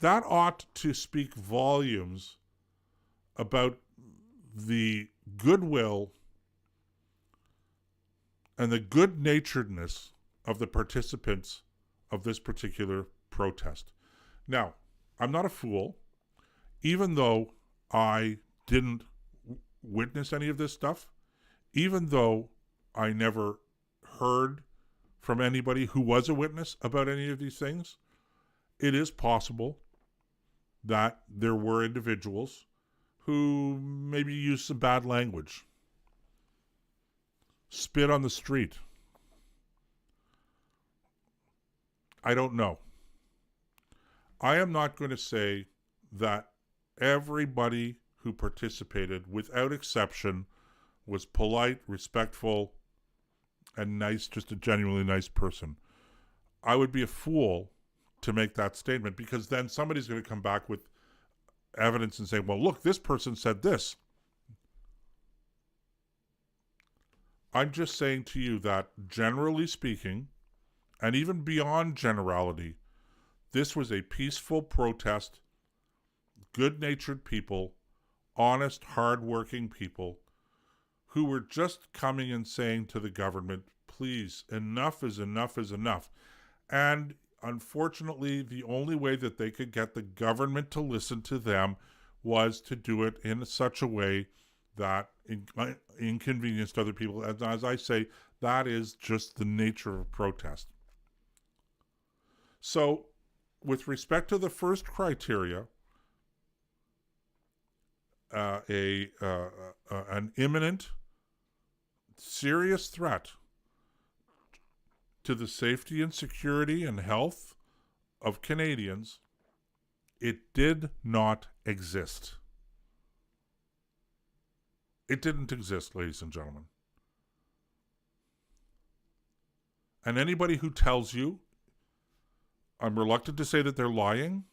ought to speak volumes about the goodwill and the good-naturedness of the participants of this particular protest. Now, I'm not a fool. Even though I didn't witness any of this stuff, even though I never heard from anybody who was a witness about any of these things, it is possible that there were individuals who maybe used some bad language, spit on the street. I don't know. I am not going to say that everybody who participated, without exception, was polite, respectful, and nice, just a genuinely nice person. I would be a fool to make that statement, because then somebody's going to come back with evidence and say, well, look, this person said this. I'm just saying to you that, generally speaking, and even beyond generality, this was a peaceful protest, good-natured people, honest, hard-working people who were just coming and saying to the government, please, enough is enough is enough. And unfortunately, the only way that they could get the government to listen to them was to do it in such a way that inconvenienced other people. And as I say, that is just the nature of protest. So with respect to the first criteria, an imminent, serious threat to the safety and security and health of Canadians, it did not exist. It didn't exist, ladies and gentlemen. And anybody who tells you, I'm reluctant to say that they're lying.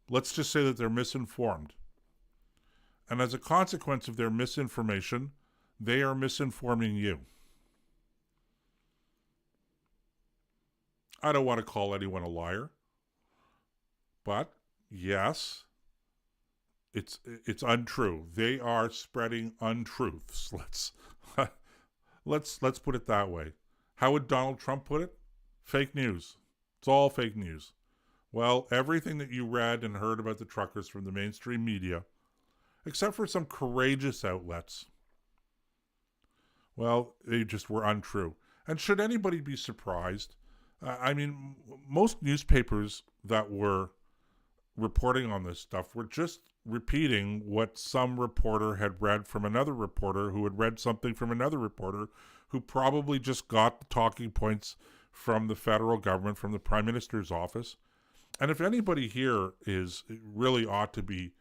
Let's just say that they're misinformed. And as a consequence of their misinformation, they are misinforming you. I don't want to call anyone a liar. But yes, it's untrue. They are spreading untruths. Let's put it that way. How would Donald Trump put it? Fake news. It's all fake news. Well, everything that you read and heard about the truckers from the mainstream media, except for some courageous outlets, well, they just were untrue. And should anybody be surprised? Most newspapers that were reporting on this stuff were just repeating what some reporter had read from another reporter who had read something from another reporter who probably just got the talking points from the federal government, from the Prime Minister's office. And if anybody here really ought to be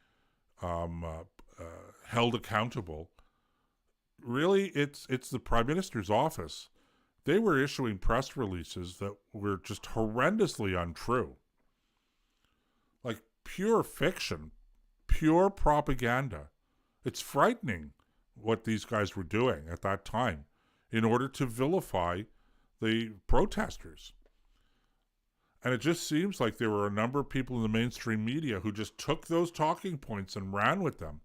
held accountable, really it's the Prime Minister's office. They were issuing press releases that were just horrendously untrue. Like pure fiction, pure propaganda. It's frightening what these guys were doing at that time in order to vilify the protesters. And it just seems like there were a number of people in the mainstream media who just took those talking points and ran with them.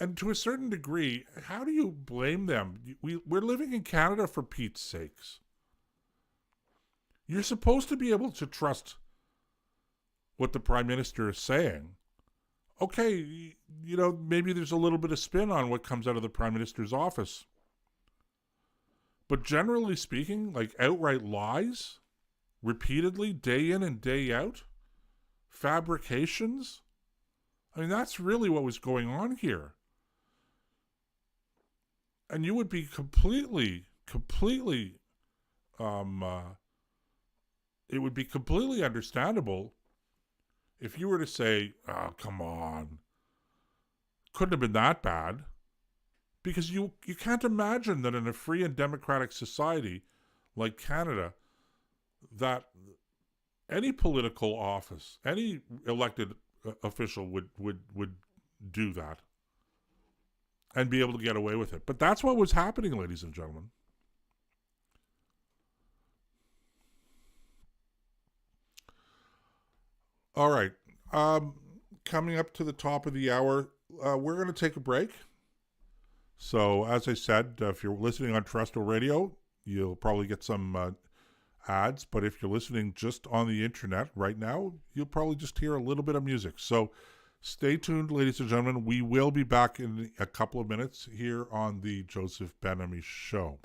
And to a certain degree, how do you blame them? We're living in Canada, for Pete's sakes. You're supposed to be able to trust what the Prime Minister is saying. Okay, maybe there's a little bit of spin on what comes out of the Prime Minister's office. But generally speaking, like outright lies, repeatedly, day in and day out, fabrications, that's really what was going on here. And you would be completely, it would be completely understandable if you were to say, oh, come on, couldn't have been that bad. Because you can't imagine that in a free and democratic society like Canada, that any political office, any elected official would do that and be able to get away with it. But that's what was happening, ladies and gentlemen. All right. Coming up to the top of the hour, we're going to take a break. So, as I said, if you're listening on terrestrial radio, you'll probably get some ads. But if you're listening just on the internet right now, you'll probably just hear a little bit of music. So, stay tuned, ladies and gentlemen. We will be back in a couple of minutes here on the Joseph Ben-Ami Show.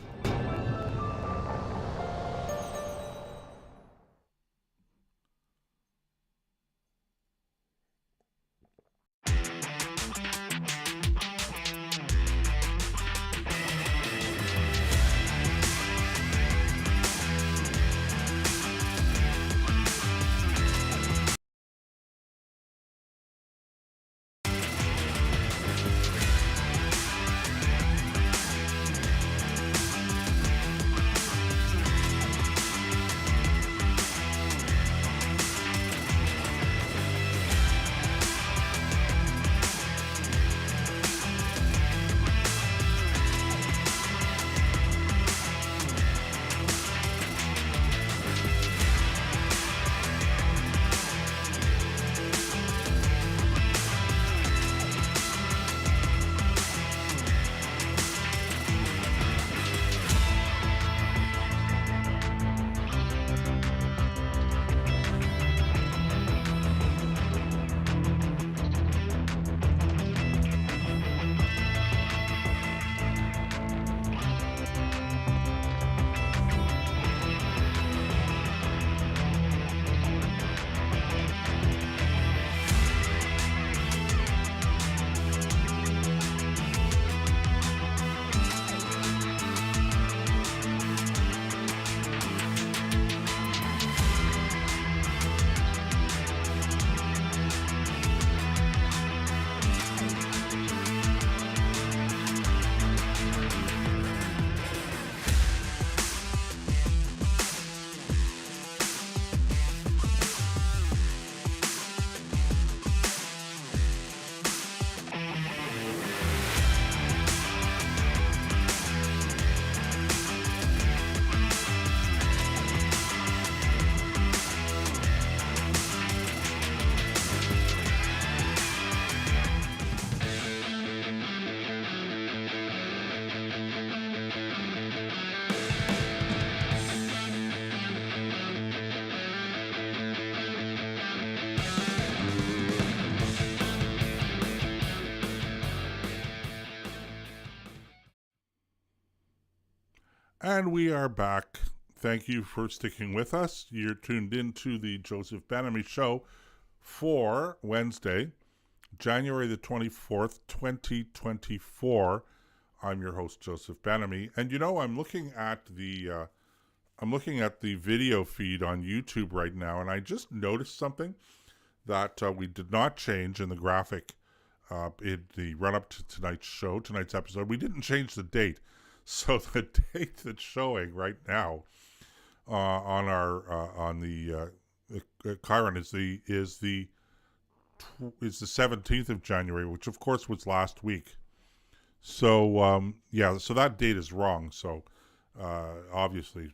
And we are back. Thank you for sticking with us. You're tuned into the Joseph Benamy Show for Wednesday, January the 24th, 2024. I'm your host, Joseph Benamy. And you know, I'm looking at the video feed on YouTube right now, and I just noticed something that we did not change in the graphic in the run-up to tonight's episode. We didn't change the date. So the date that's showing right now on the Chiron is the 17th of January, which of course was last week. So so that date is wrong. So obviously,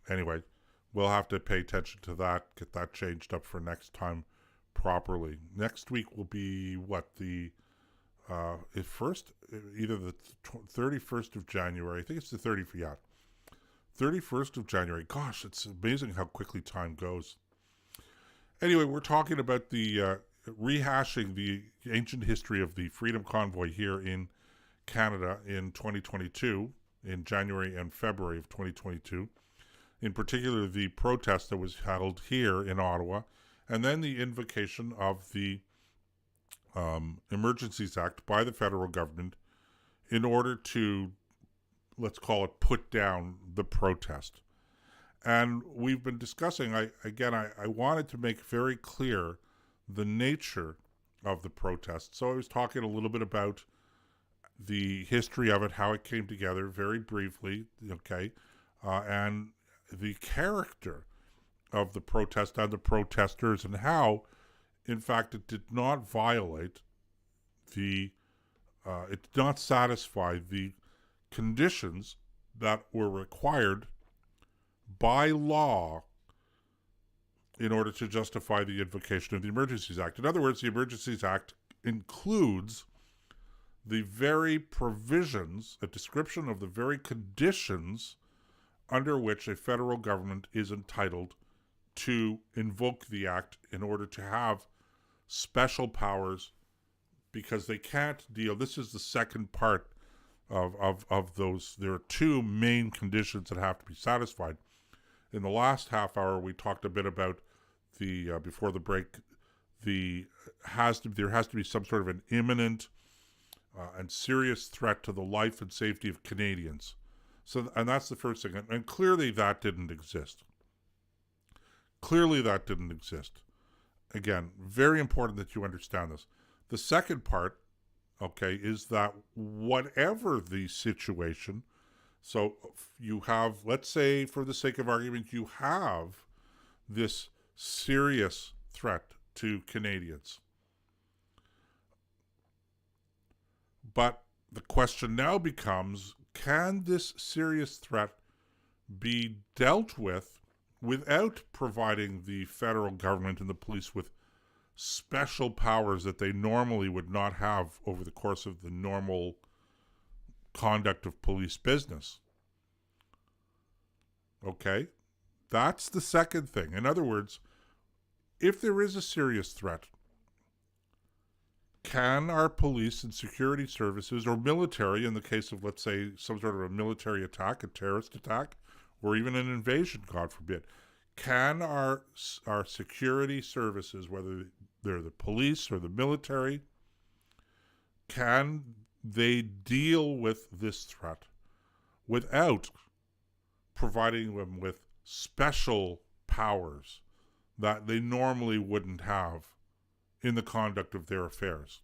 anyway, we'll have to pay attention to that, get that changed up for next time properly. Next week will be either the 31st of January. I think it's the 31st of January. Gosh, it's amazing how quickly time goes. Anyway, we're talking about the rehashing the ancient history of the Freedom Convoy here in Canada in 2022, in January and February of 2022. In particular, the protest that was held here in Ottawa, and then the invocation of the Emergencies Act by the federal government in order to, let's call it, put down the protest. And we've been discussing, I wanted to make very clear the nature of the protest. So I was talking a little bit about the history of it, how it came together, very briefly, okay, and the character of the protest and the protesters, and how, in fact, it did not violate it did not satisfy the conditions that were required by law in order to justify the invocation of the Emergencies Act. In other words, the Emergencies Act includes the very provisions, a description of the very conditions under which a federal government is entitled to invoke the act in order to have special powers, because they can't deal. This is the second part of those. There are two main conditions that have to be satisfied. In the last half hour, we talked a bit about the before the break. There has to be some sort of an imminent and serious threat to the life and safety of Canadians. So, and that's the first thing. And clearly that didn't exist. Again, very important that you understand this. The second part, okay, is that whatever the situation, so you have, let's say for the sake of argument, you have this serious threat to Canadians. But the question now becomes, can this serious threat be dealt with without providing the federal government and the police with special powers that they normally would not have over the course of the normal conduct of police business? Okay? That's the second thing. In other words, if there is a serious threat, can our police and security services, or military, in the case of, let's say, some sort of a military attack, a terrorist attack, or even an invasion, God forbid, can our security services, whether they're the police or the military, can they deal with this threat without providing them with special powers that they normally wouldn't have in the conduct of their affairs?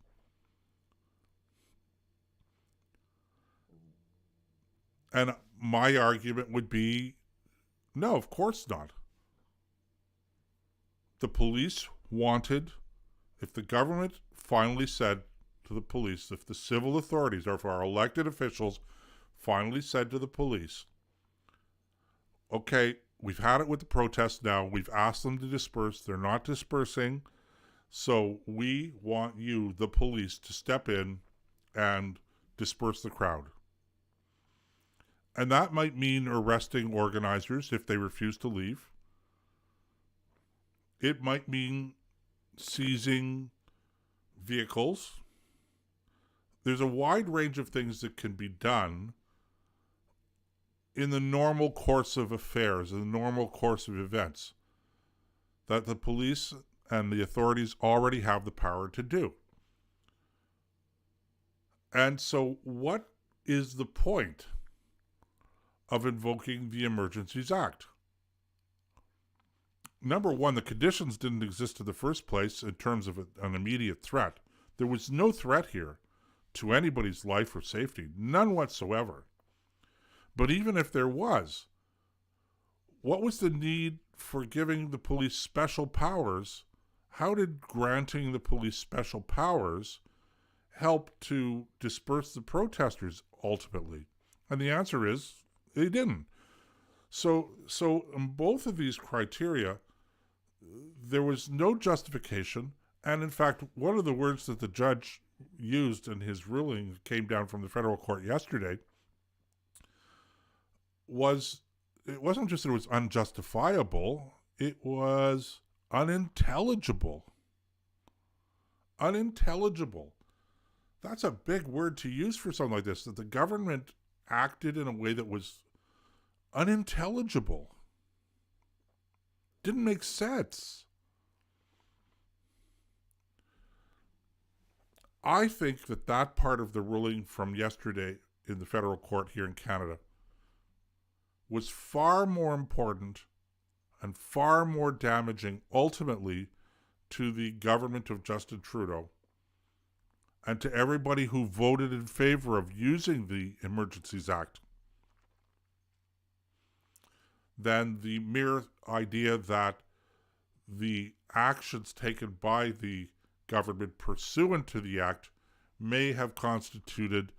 And my argument would be, no, of course not. The police wanted, if the government finally said to the police, if the civil authorities, or if our elected officials finally said to the police, okay, we've had it with the protests now, we've asked them to disperse, they're not dispersing, so we want you, the police, to step in and disperse the crowd. And that might mean arresting organizers if they refuse to leave. It might mean seizing vehicles. There's a wide range of things that can be done in the normal course of affairs, in the normal course of events, that the police and the authorities already have the power to do. And so what is the point of invoking the Emergencies Act? Number one, the conditions didn't exist in the first place in terms of an immediate threat. There was no threat here to anybody's life or safety, none whatsoever. But even if there was, what was the need for giving the police special powers? How did granting the police special powers help to disperse the protesters ultimately? And the answer is they didn't. So in both of these criteria, there was no justification. And in fact, one of the words that the judge used in his ruling came down from the federal court yesterday was, it wasn't just that it was unjustifiable, it was unintelligible. Unintelligible. That's a big word to use for something like this, that the government acted in a way that was unintelligible. Didn't make sense. I think that part of the ruling from yesterday in the federal court here in Canada was far more important and far more damaging ultimately to the government of Justin Trudeau and to everybody who voted in favor of using the Emergencies Act than the mere idea that the actions taken by the government pursuant to the act may have constituted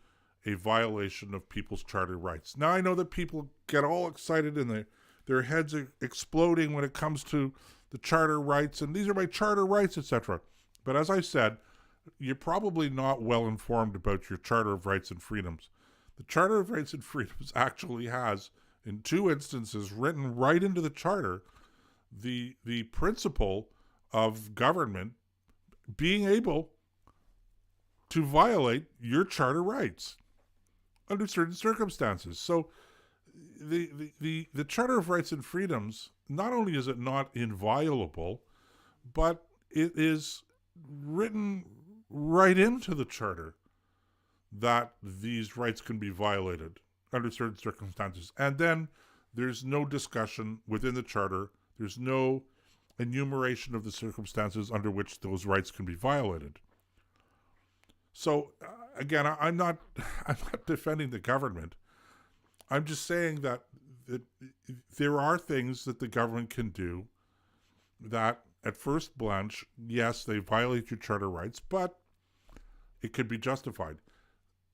a violation of people's charter rights. Now, I know that people get all excited and their heads are exploding when it comes to the charter rights, and these are my charter rights, etc. But as I said, you're probably not well informed about your Charter of Rights and Freedoms. The Charter of Rights and Freedoms actually has, in 2 instances, written right into the Charter, the principle of government being able to violate your charter rights under certain circumstances. So the Charter of Rights and Freedoms, not only is it not inviolable, but it is written right into the Charter that these rights can be violated under certain circumstances. And then there's no discussion within the Charter. There's no enumeration of the circumstances under which those rights can be violated. So again, I'm not defending the government. I'm just saying that there are things that the government can do that at first blush, yes, they violate your charter rights, but it could be justified.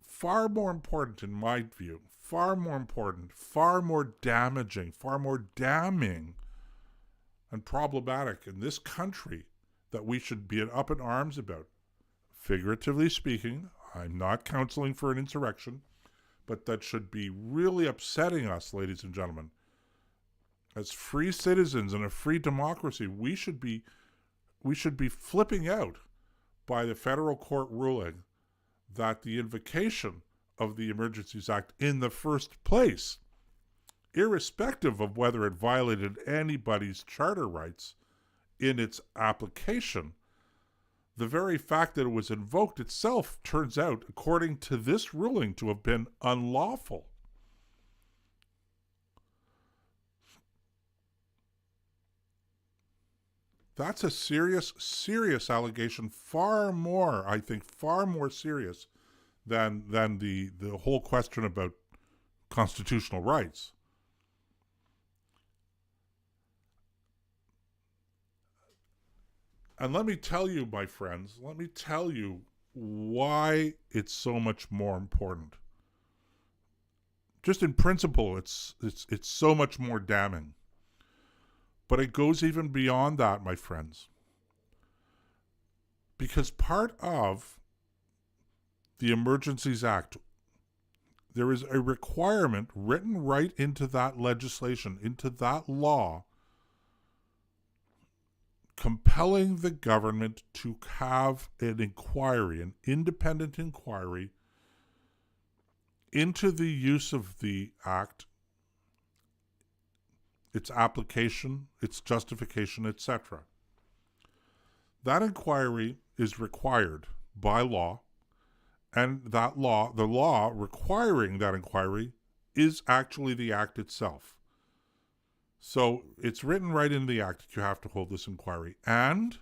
Far more important in my view, far more important, far more damaging, far more damning and problematic in this country that we should be up in arms about. Figuratively speaking, I'm not counseling for an insurrection, but that should be really upsetting us, ladies and gentlemen. As free citizens in a free democracy, we should be flipping out by the federal court ruling that the invocation of the Emergencies Act in the first place, irrespective of whether it violated anybody's charter rights in its application, the very fact that it was invoked itself turns out, according to this ruling, to have been unlawful. That's a serious, serious allegation, far more serious than the whole question about constitutional rights. And let me tell you, my friends, why it's so much more important. Just in principle, it's so much more damning. But it goes even beyond that, my friends. Because part of the Emergencies Act, there is a requirement written right into that legislation, into that law, compelling the government to have an inquiry, an independent inquiry into the use of the act its application, its justification, etc. That inquiry is required by law, and the law requiring that inquiry is actually the act itself. So it's written right in the act that you have to hold this inquiry. And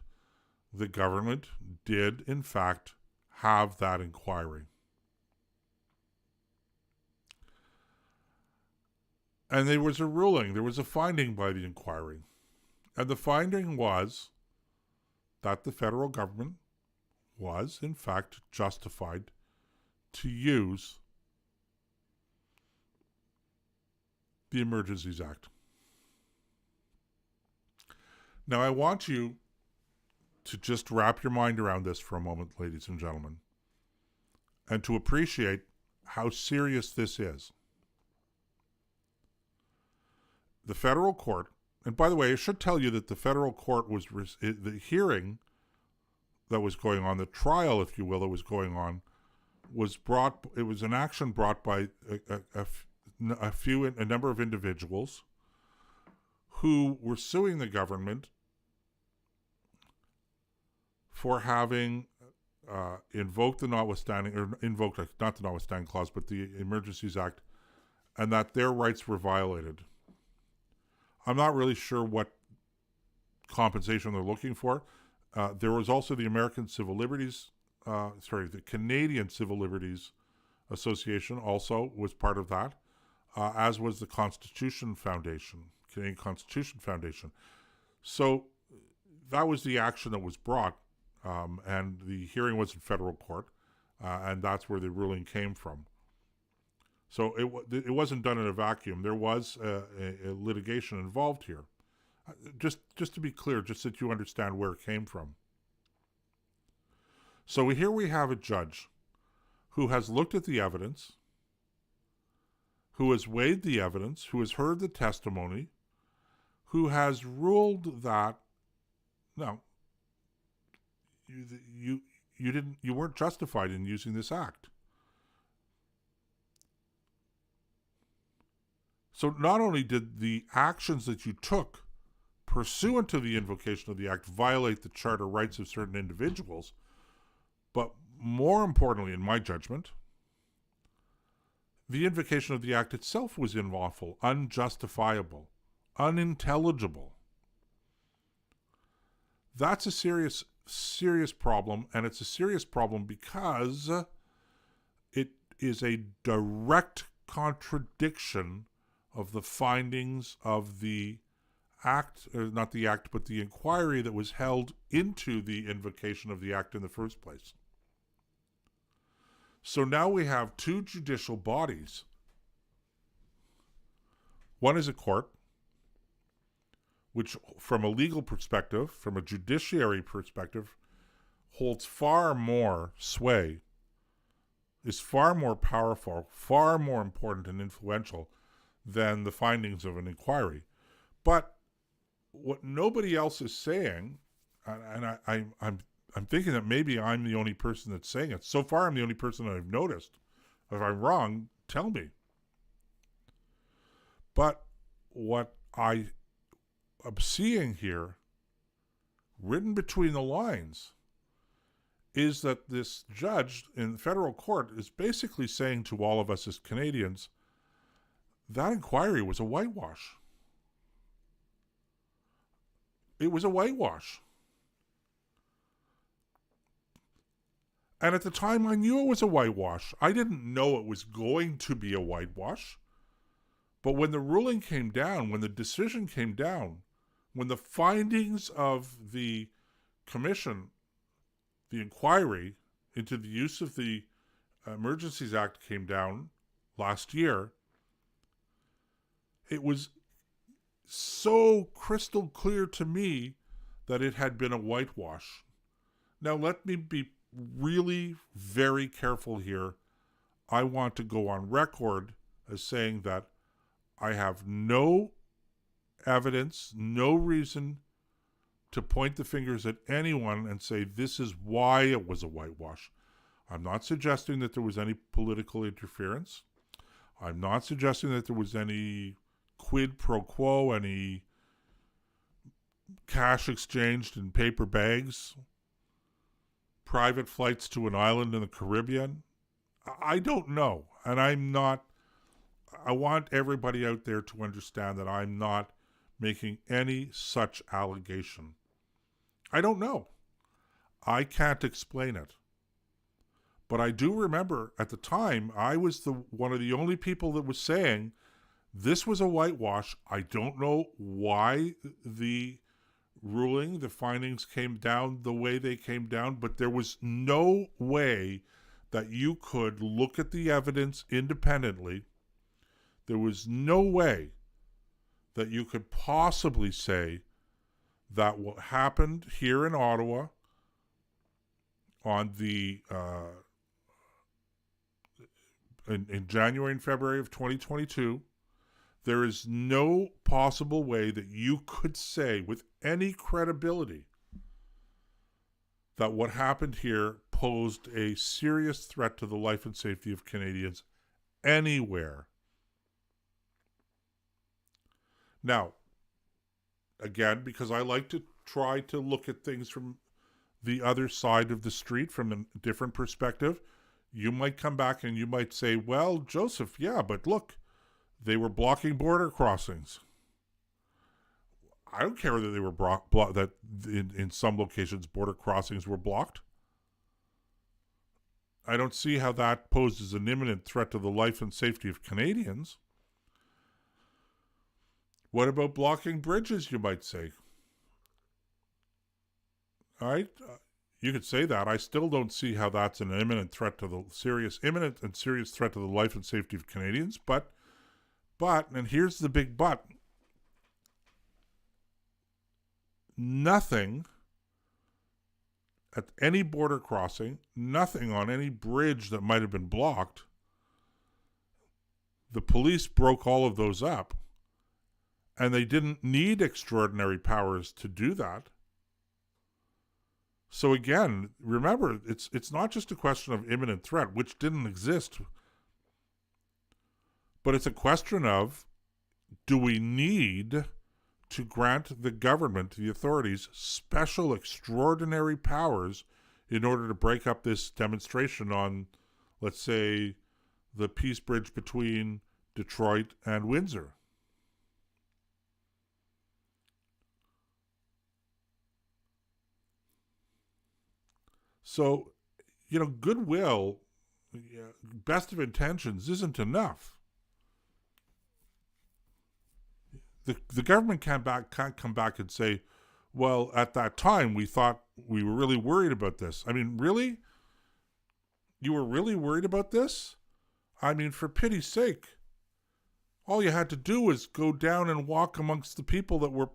the government did, in fact, have that inquiry. And there was a ruling, there was a finding by the inquiry. And the finding was that the federal government was, in fact, justified to use the Emergencies Act. Now, I want you to just wrap your mind around this for a moment, ladies and gentlemen, and to appreciate how serious this is. The federal court, and by the way, I should tell you that the federal court was, the hearing that was going on, the trial, if you will, that was going on, it was an action brought by a number of individuals who were suing the government for having invoked the notwithstanding, or invoked, not the notwithstanding clause, but the Emergencies Act, and that their rights were violated. I'm not really sure what compensation they're looking for. There was also the the Canadian Civil Liberties Association also was part of that, as was the Constitution Foundation, Canadian Constitution Foundation. So that was the action that was brought, and the hearing was in federal court, and that's where the ruling came from. So it wasn't done in a vacuum. There was a litigation involved here. Just to be clear, just so that you understand where it came from. So here we have a judge who has looked at the evidence, who has weighed the evidence, who has heard the testimony, who has ruled that no, you weren't justified in using this act. So not only did the actions that you took pursuant to the invocation of the act violate the charter rights of certain individuals, but more importantly, in my judgment, the invocation of the act itself was unlawful, unjustifiable, unintelligible. That's a serious, serious problem, and it's a serious problem because it is a direct contradiction of the findings of the act, or not the act, but the inquiry that was held into the invocation of the act in the first place. So now we have two judicial bodies. One is a court, which from a legal perspective, from a judiciary perspective, holds far more sway, is far more powerful, far more important and influential than the findings of an inquiry. But what nobody else is saying, and I'm thinking that maybe I'm the only person that's saying it. So far, I'm the only person that I've noticed. If I'm wrong, tell me. But what I am seeing here, written between the lines, is that this judge in the federal court is basically saying to all of us as Canadians, that inquiry was a whitewash. It was a whitewash. And at the time, I knew it was a whitewash. I didn't know it was going to be a whitewash. But when the ruling came down, when the decision came down, when the findings of the commission, the inquiry into the use of the Emergencies Act came down last year, it was so crystal clear to me that it had been a whitewash. Now, let me be really very careful here. I want to go on record as saying that I have no evidence, no reason to point the fingers at anyone and say this is why it was a whitewash. I'm not suggesting that there was any political interference. I'm not suggesting that there was any quid pro quo, any cash exchanged in paper bags, private flights to an island in the Caribbean? I don't know. And I want everybody out there to understand that I'm not making any such allegation. I don't know. I can't explain it. But I do remember at the time, I was one of the only people that was saying this was a whitewash. I don't know why the findings came down the way they came down, but there was no way that you could look at the evidence independently. There was no way that you could possibly say that what happened here in Ottawa on the in January and February of 2022, there is no possible way that you could say with any credibility that what happened here posed a serious threat to the life and safety of Canadians anywhere. Now, again, because I like to try to look at things from the other side of the street, from a different perspective, you might come back and you might say, well, Joseph, yeah, but look, they were blocking border crossings. I don't care that they were that in some locations border crossings were blocked. I don't see how that poses an imminent threat to the life and safety of Canadians. What about blocking bridges, you might say? All right, you could say that. I still don't see how that's an imminent and serious threat to the life and safety of Canadians. But, and here's the big but, nothing at any border crossing, nothing on any bridge that might have been blocked. The police broke all of those up, and they didn't need extraordinary powers to do that. So again, remember, it's not just a question of imminent threat, which didn't exist, but it's a question of, do we need to grant the government, the authorities, special extraordinary powers in order to break up this demonstration on, let's say, the Peace Bridge between Detroit and Windsor? So, goodwill, best of intentions isn't enough. The government can't come back and say, well, at that time we thought we were really worried about this. I mean, really? You were really worried about this? I mean, for pity's sake, all you had to do was go down and walk amongst the people that were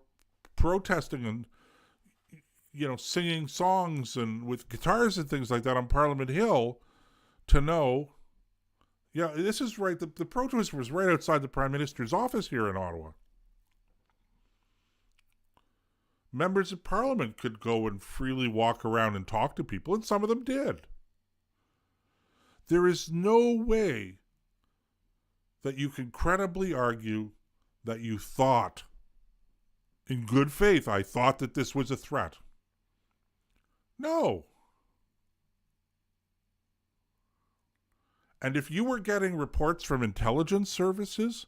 protesting and singing songs and with guitars and things like that on Parliament Hill to know, this is right. The protest was right outside the Prime Minister's office here in Ottawa. Members of Parliament could go and freely walk around and talk to people, and some of them did. There is no way that you can credibly argue that you thought, in good faith, I thought that this was a threat. No. And if you were getting reports from intelligence services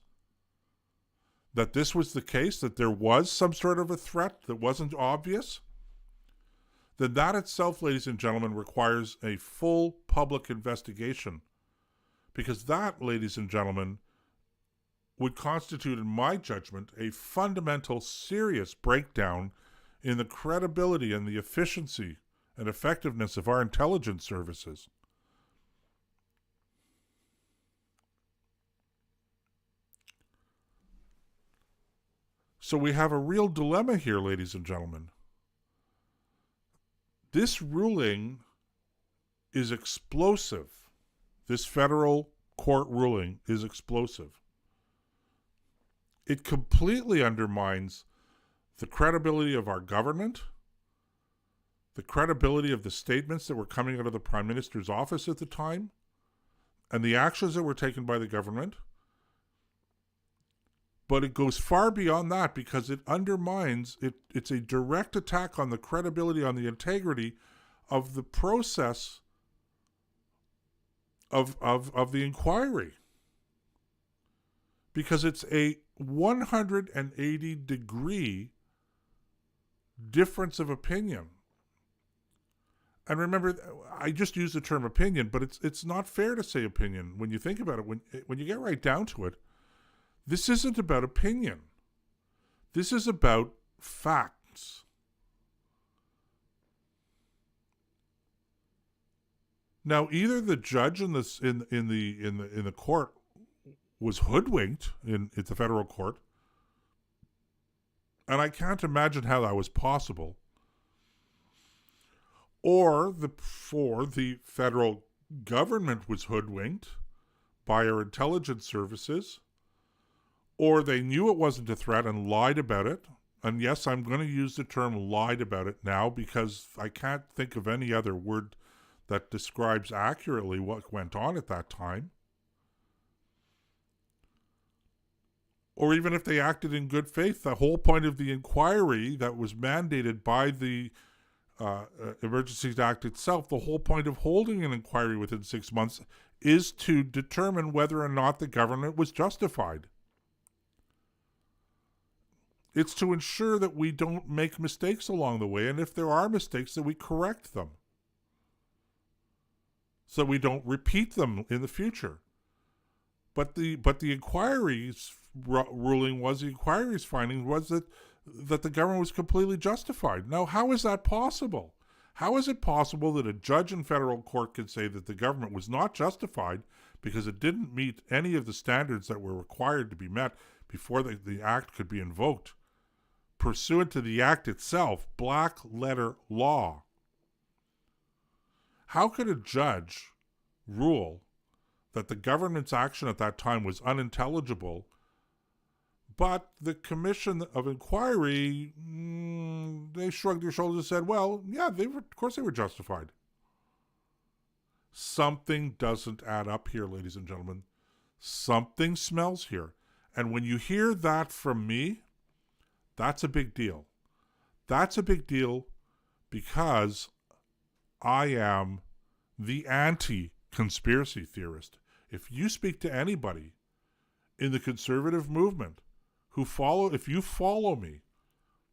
that this was the case, that there was some sort of a threat that wasn't obvious, then that itself, ladies and gentlemen, requires a full public investigation. Because that, ladies and gentlemen, would constitute, in my judgment, a fundamental, serious breakdown in the credibility and the efficiency and effectiveness of our intelligence services. So we have a real dilemma here, ladies and gentlemen. This ruling is explosive. This federal court ruling is explosive. It completely undermines the credibility of our government, the credibility of the statements that were coming out of the Prime Minister's office at the time, and the actions that were taken by the government. But it goes far beyond that because it undermines, it's a direct attack on the credibility, on the integrity of the process of the inquiry. Because it's a 180-degree difference of opinion. And remember, I just use the term opinion, but it's not fair to say opinion when you think about it. When you get right down to it, this isn't about opinion. This is about facts. Now, either the judge in the court was hoodwinked at the federal court, and I can't imagine how that was possible, or the federal government was hoodwinked by our intelligence services, or they knew it wasn't a threat and lied about it. And yes, I'm going to use the term lied about it now because I can't think of any other word that describes accurately what went on at that time. Or even if they acted in good faith, the whole point of the inquiry that was mandated by the Emergencies Act itself, the whole point of holding an inquiry within 6 months is to determine whether or not the government was justified. It's to ensure that we don't make mistakes along the way, and if there are mistakes, that we correct them so we don't repeat them in the future. But the inquiry's ruling was, the inquiry's finding was that the government was completely justified. Now, how is that possible? How is it possible that a judge in federal court can say that the government was not justified because it didn't meet any of the standards that were required to be met before the act could be invoked, pursuant to the act itself, black letter law? How could a judge rule that the government's action at that time was unintelligible, but the Commission of Inquiry, they shrugged their shoulders and said, well, yeah, of course they were justified. Something doesn't add up here, ladies and gentlemen. Something smells here. And when you hear that from me, that's a big deal. That's a big deal because I am the anti-conspiracy theorist. If you speak to anybody in the conservative movement if you follow me,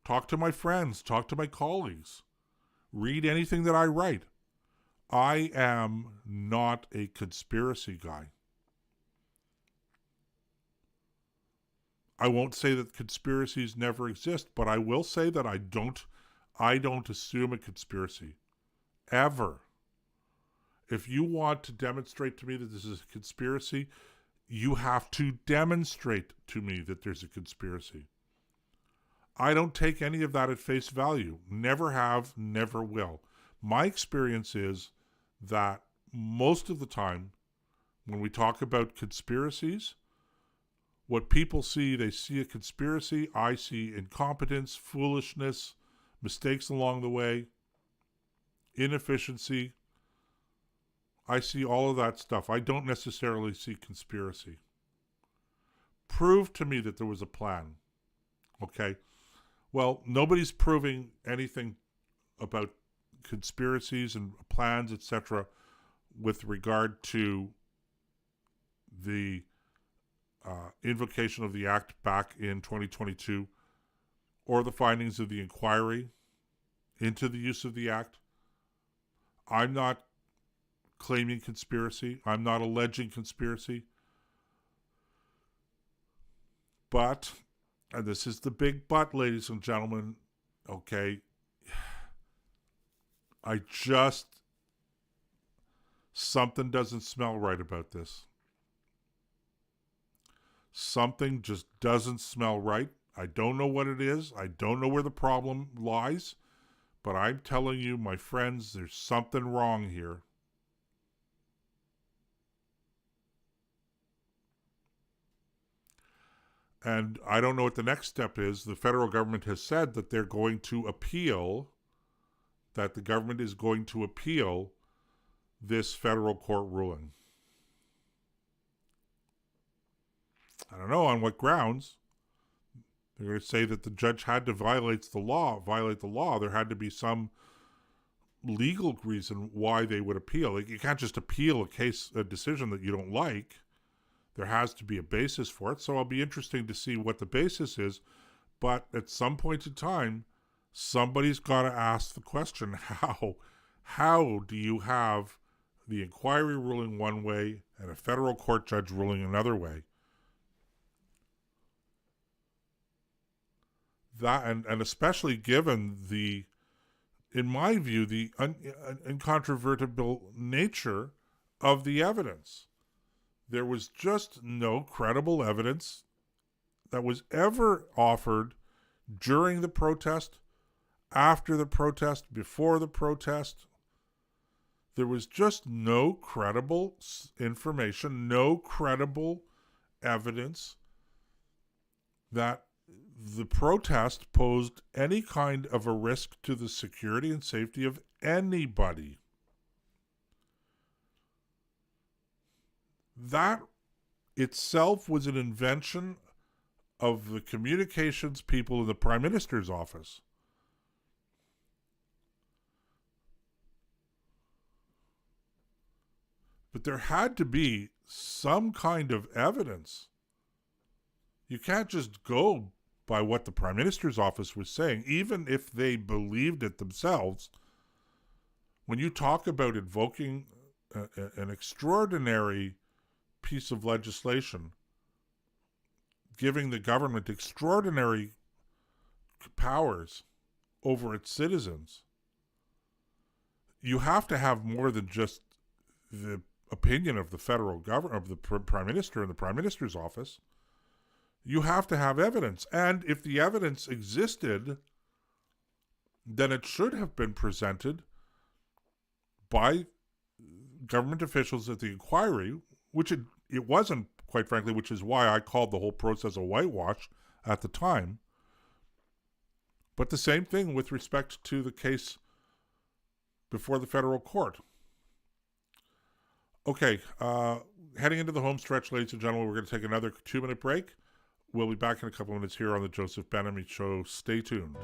talk to my friends, talk to my colleagues, read anything that I write, I am not a conspiracy guy. I won't say that conspiracies never exist, but I will say that I don't assume a conspiracy. Ever. If you want to demonstrate to me that this is a conspiracy, you have to demonstrate to me that there's a conspiracy. I don't take any of that at face value. Never have, never will. My experience is that most of the time, when we talk about conspiracies, what people see, they see a conspiracy. I see incompetence, foolishness, mistakes along the way, inefficiency. I see all of that stuff. I don't necessarily see conspiracy. Prove to me that there was a plan. Okay? Well, nobody's proving anything about conspiracies and plans, etc., with regard to the invocation of the act back in 2022 or the findings of the inquiry into the use of the act. I'm not claiming conspiracy. I'm not alleging conspiracy. But, and this is the big but, ladies and gentlemen, okay, something doesn't smell right about this. Something just doesn't smell right. I don't know what it is. I don't know where the problem lies. But I'm telling you, my friends, there's something wrong here. And I don't know what the next step is. The federal government has said that they're going to appeal, that the government is going to appeal this federal court ruling. I don't know on what grounds. They're going to say that the judge had to violate the law. There had to be some legal reason why they would appeal. Like, you can't just appeal a decision that you don't like. There has to be a basis for it. So it'll be interesting to see what the basis is. But at some point in time, somebody's got to ask the question, how do you have the inquiry ruling one way and a federal court judge ruling another way? That and especially given the, in my view, the incontrovertible nature of the evidence. There was just no credible evidence that was ever offered during the protest, after the protest, before the protest. There was just no credible information, no credible evidence that the protest posed any kind of a risk to the security and safety of anybody. That itself was an invention of the communications people in the Prime Minister's office. But there had to be some kind of evidence. You can't just go by what the Prime Minister's office was saying, even if they believed it themselves. When you talk about invoking an extraordinary piece of legislation, giving the government extraordinary powers over its citizens, you have to have more than just the opinion of the federal government, of the Prime Minister and the Prime Minister's office. You have to have evidence. And if the evidence existed, then it should have been presented by government officials at the inquiry, which it wasn't, quite frankly, which is why I called the whole process a whitewash at the time. But the same thing with respect to the case before the federal court. Okay, heading into the home stretch, ladies and gentlemen, we're going to take another 2-minute break. We'll be back in a couple of minutes here on the Joseph Ben-Ami Show. Stay tuned.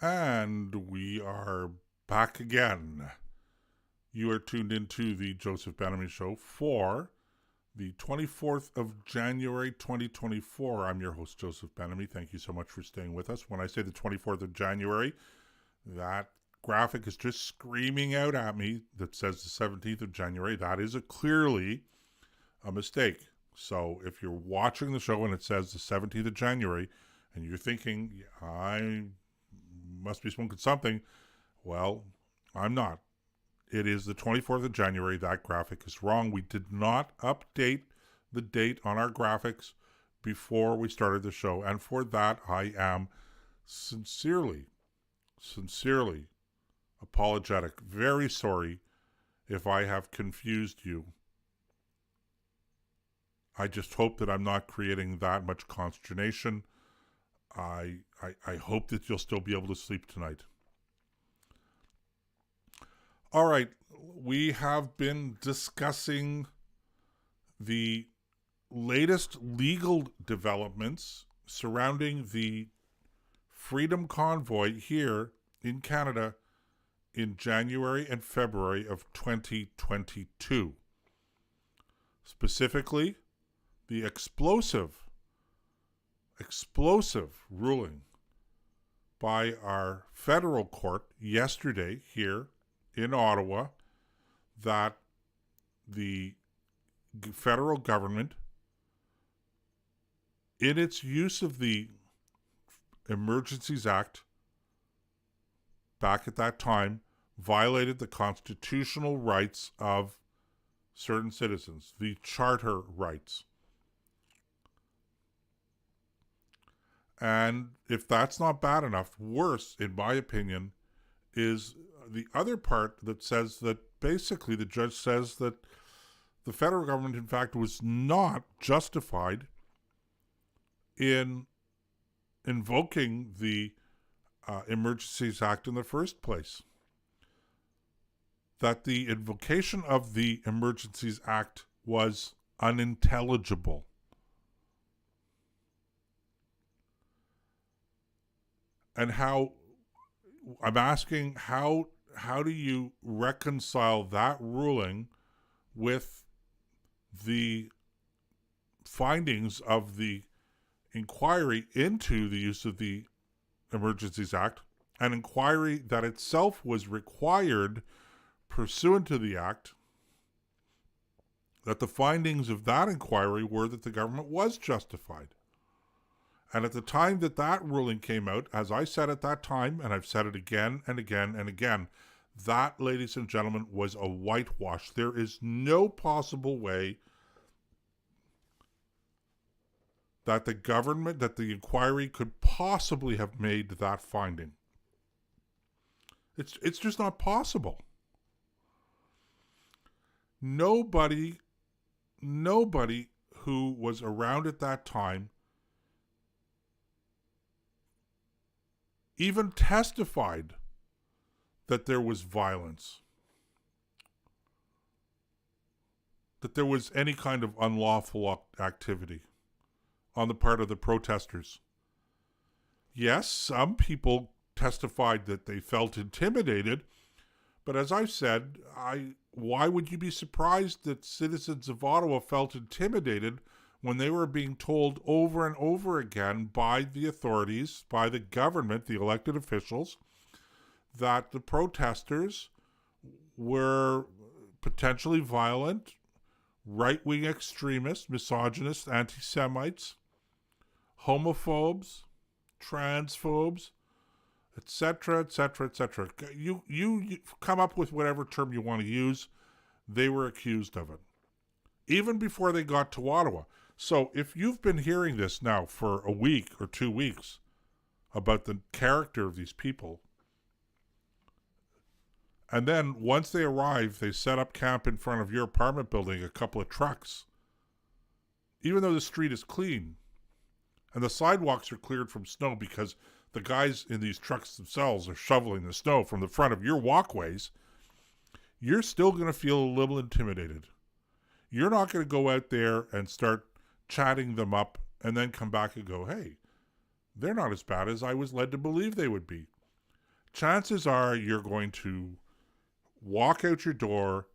And we are back again. You are tuned into the Joseph Benamy Show for the 24th of January, 2024. I'm your host, Joseph Benamy. Thank you so much for staying with us. When I say the 24th of January, that graphic is just screaming out at me that says the 17th of January. That is clearly a mistake. So if you're watching the show and it says the 17th of January and you're thinking, I must be smoking something, well, I'm not. It is the 24th of January. That graphic is wrong. We did not update the date on our graphics before we started the show. And for that, I am sincerely apologetic. Very sorry if I have confused you. I just hope that I'm not creating that much consternation. I hope that you'll still be able to sleep tonight. All right, we have been discussing the latest legal developments surrounding the Freedom Convoy here in Canada in January and February of 2022. Specifically, the explosive ruling by our federal court yesterday here in Ottawa that the federal government, in its use of the Emergencies Act back at that time, violated the constitutional rights of certain citizens, the charter rights. And if that's not bad enough, worse, in my opinion, is the other part that says that basically the judge says that the federal government, in fact, was not justified in invoking the Emergencies Act in the first place. That the invocation of the Emergencies Act was unintelligible. And I'm asking, how do you reconcile that ruling with the findings of the inquiry into the use of the Emergencies Act, an inquiry that itself was required pursuant to the Act, that the findings of that inquiry were that the government was justified? And at the time that that ruling came out, as I said at that time, and I've said it again and again and again, that, ladies and gentlemen, was a whitewash. There is no possible way that the government, that the inquiry could possibly have made that finding. It's just not possible. Nobody who was around at that time even testified that there was violence, that there was any kind of unlawful activity on the part of the protesters. Yes, some people testified that they felt intimidated, but as I've said, why would you be surprised that citizens of Ottawa felt intimidated when they were being told over and over again by the authorities, by the government, the elected officials, that the protesters were potentially violent, right-wing extremists, misogynists, anti-Semites, homophobes, transphobes, etc., etc., etc. You come up with whatever term you want to use. They were accused of it, even before they got to Ottawa. So if you've been hearing this now for a week or 2 weeks about the character of these people, and then once they arrive, they set up camp in front of your apartment building, a couple of trucks, even though the street is clean, and the sidewalks are cleared from snow because the guys in these trucks themselves are shoveling the snow from the front of your walkways, you're still going to feel a little intimidated. You're not going to go out there and start chatting them up and then come back and go, hey, they're not as bad as I was led to believe they would be. chances are you're going to walk out your door,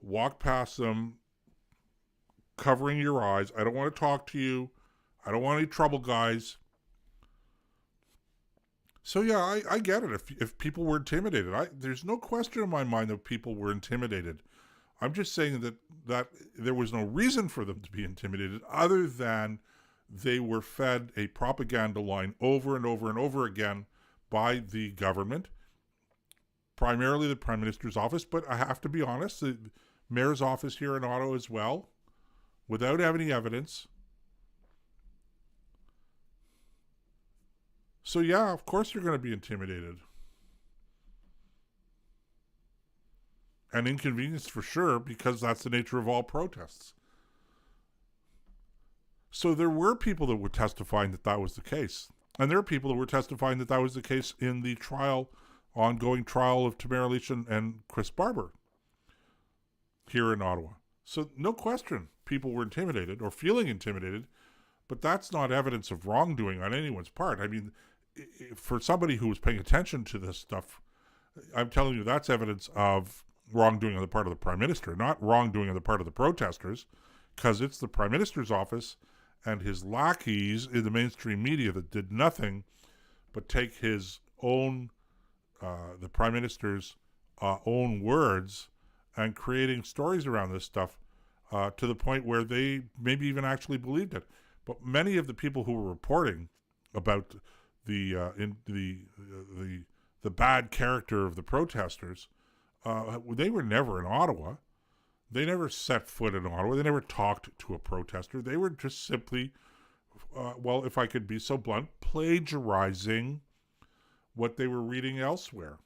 walk past them, covering your eyes. I don't want to talk to you. I don't want any trouble, guys. So yeah, I get it. If people were intimidated, there's no question in my mind that people were intimidated. I'm just saying that there was no reason for them to be intimidated other than they were fed a propaganda line over and over and over again by the government, primarily the Prime Minister's office, but I have to be honest, the Mayor's office here in Ottawa as well, without any evidence. So yeah, of course you're going to be intimidated. And inconvenienced for sure, because that's the nature of all protests. So there were people that were testifying that that was the case. And there are people that were testifying that that was the case in the ongoing trial of Tamara Lich and Chris Barber here in Ottawa. So no question, people were intimidated or feeling intimidated, but that's not evidence of wrongdoing on anyone's part. I mean, for somebody who was paying attention to this stuff, I'm telling you, that's evidence of wrongdoing on the part of the Prime Minister, not wrongdoing on the part of the protesters, because it's the Prime Minister's office and his lackeys in the mainstream media that did nothing but take his own, the Prime Minister's own words and creating stories around this stuff to the point where they maybe even actually believed it. But many of the people who were reporting about the bad character of the protesters, they were never in Ottawa. They never set foot in Ottawa. They never talked to a protester. They were just simply, well, if I could be so blunt, plagiarizing what they were reading elsewhere.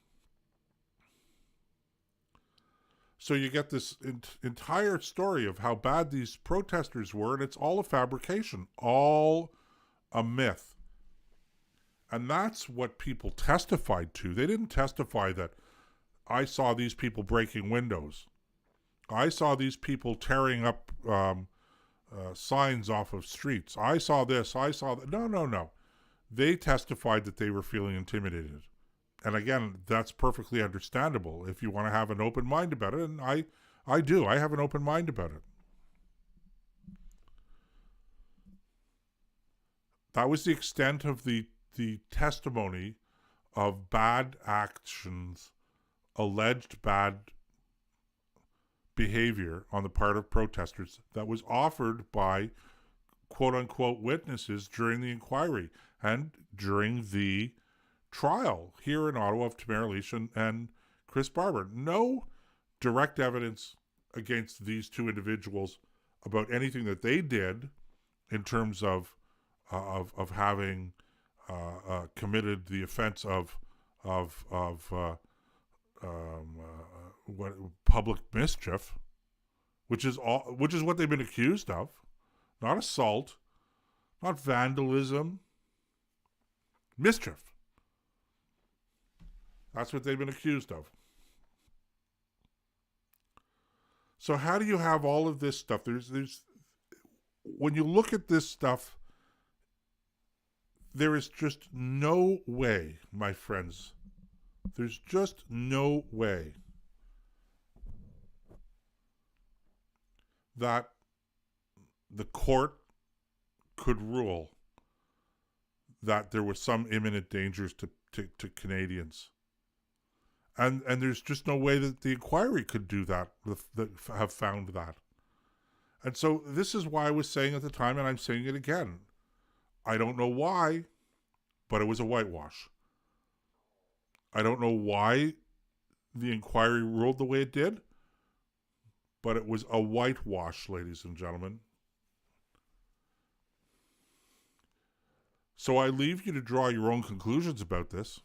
So you get this entire story of how bad these protesters were, and it's all a fabrication, all a myth. And that's what people testified to. They didn't testify that I saw these people breaking windows. I saw these people tearing up signs off of streets. I saw this, I saw that. No. They testified that they were feeling intimidated. And again, that's perfectly understandable if you want to have an open mind about it. And I do. I have an open mind about it. That was the extent of the testimony of bad actions, alleged bad behavior on the part of protesters that was offered by quote-unquote witnesses during the inquiry and during the trial here in Ottawa of Tamara Lich and Chris Barber. No direct evidence against these two individuals about anything that they did in terms of having committed the offense of public mischief, which is what they've been accused of, not assault, not vandalism, mischief. That's what they've been accused of. So how do you have all of this stuff? There's when you look at this stuff, there is just no way, my friends. There's just no way that the court could rule that there was some imminent dangers to Canadians. And there's just no way that the inquiry could do that, have found that. And so this is why I was saying at the time, and I'm saying it again, I don't know why, but it was a whitewash. I don't know why the inquiry ruled the way it did, but it was a whitewash, ladies and gentlemen. So I leave you to draw your own conclusions about this.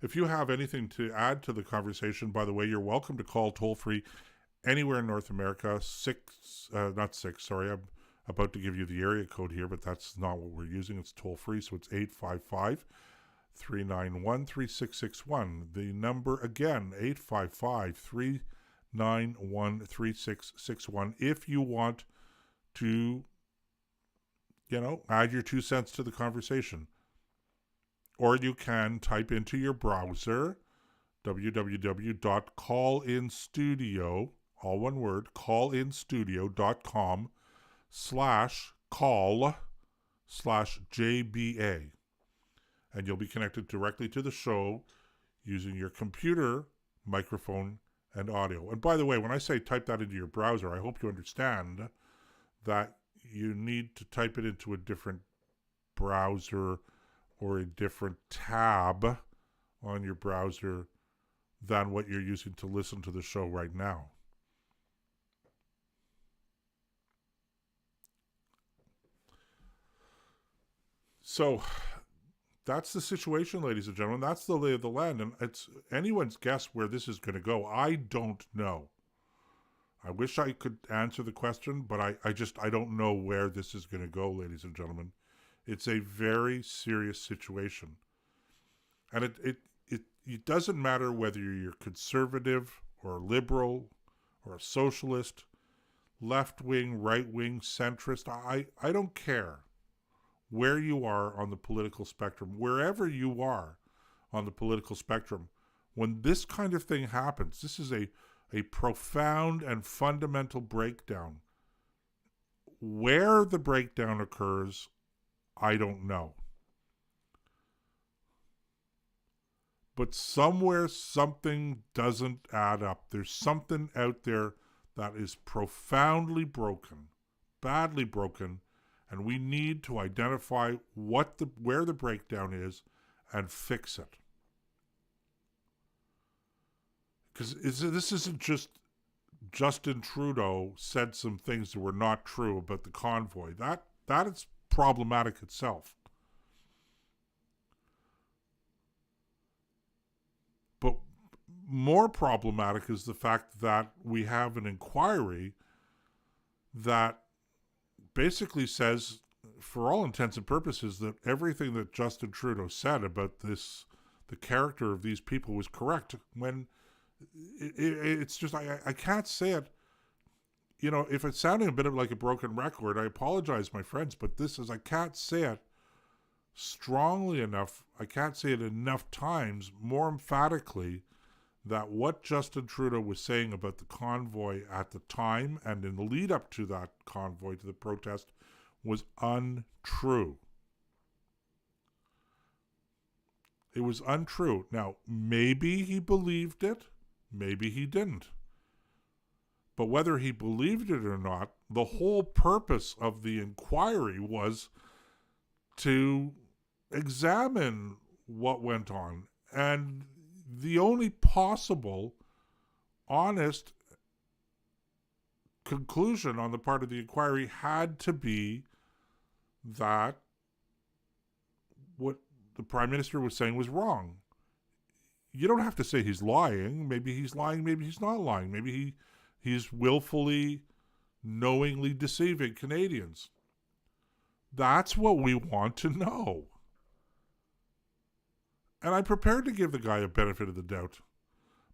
If you have anything to add to the conversation, by the way, you're welcome to call toll-free anywhere in North America. I'm about to give you the area code here, but that's not what we're using. It's toll-free, so it's 855-391-3661. The number, again, 855-391-3661. If you want to, add your 2 cents to the conversation. or you can type into your browser www.callinstudio, all one word, callinstudio.com/call/JBA. And you'll be connected directly to the show using your computer, microphone, and audio. And by the way, when I say type that into your browser, I hope you understand that you need to type it into a different browser or a different tab on your browser than what you're using to listen to the show right now. So that's the situation, ladies and gentlemen. That's the lay of the land, and it's anyone's guess where this is going to go. I don't know. I wish I could answer the question, but I don't know where this is going to go, ladies and gentlemen. It's a very serious situation. And it doesn't matter whether you're conservative or liberal or a socialist, left-wing, right-wing, centrist. I don't care where you are on the political spectrum, wherever you are on the political spectrum. When this kind of thing happens, this is a profound and fundamental breakdown. Where the breakdown occurs, I don't know. But somewhere something doesn't add up. There's something out there that is profoundly broken, badly broken, and we need to identify where the breakdown is and fix it. Because this isn't just Justin Trudeau said some things that were not true about the convoy. That is problematic itself. But more problematic is the fact that we have an inquiry that basically says, for all intents and purposes, that everything that Justin Trudeau said about the character of these people was correct, when it's just, I can't say it. You know, if it's sounding a bit like a broken record, I apologize, my friends, but I can't say it strongly enough. I can't say it enough times, more emphatically, that what Justin Trudeau was saying about the convoy at the time and in the lead up to that convoy, to the protest, was untrue. It was untrue. Now, maybe he believed it, maybe he didn't. But whether he believed it or not, the whole purpose of the inquiry was to examine what went on. And the only possible honest conclusion on the part of the inquiry had to be that what the Prime Minister was saying was wrong. You don't have to say he's lying. Maybe he's lying, maybe he's not lying. Maybe he's willfully, knowingly deceiving Canadians. That's what we want to know. And I'm prepared to give the guy a benefit of the doubt.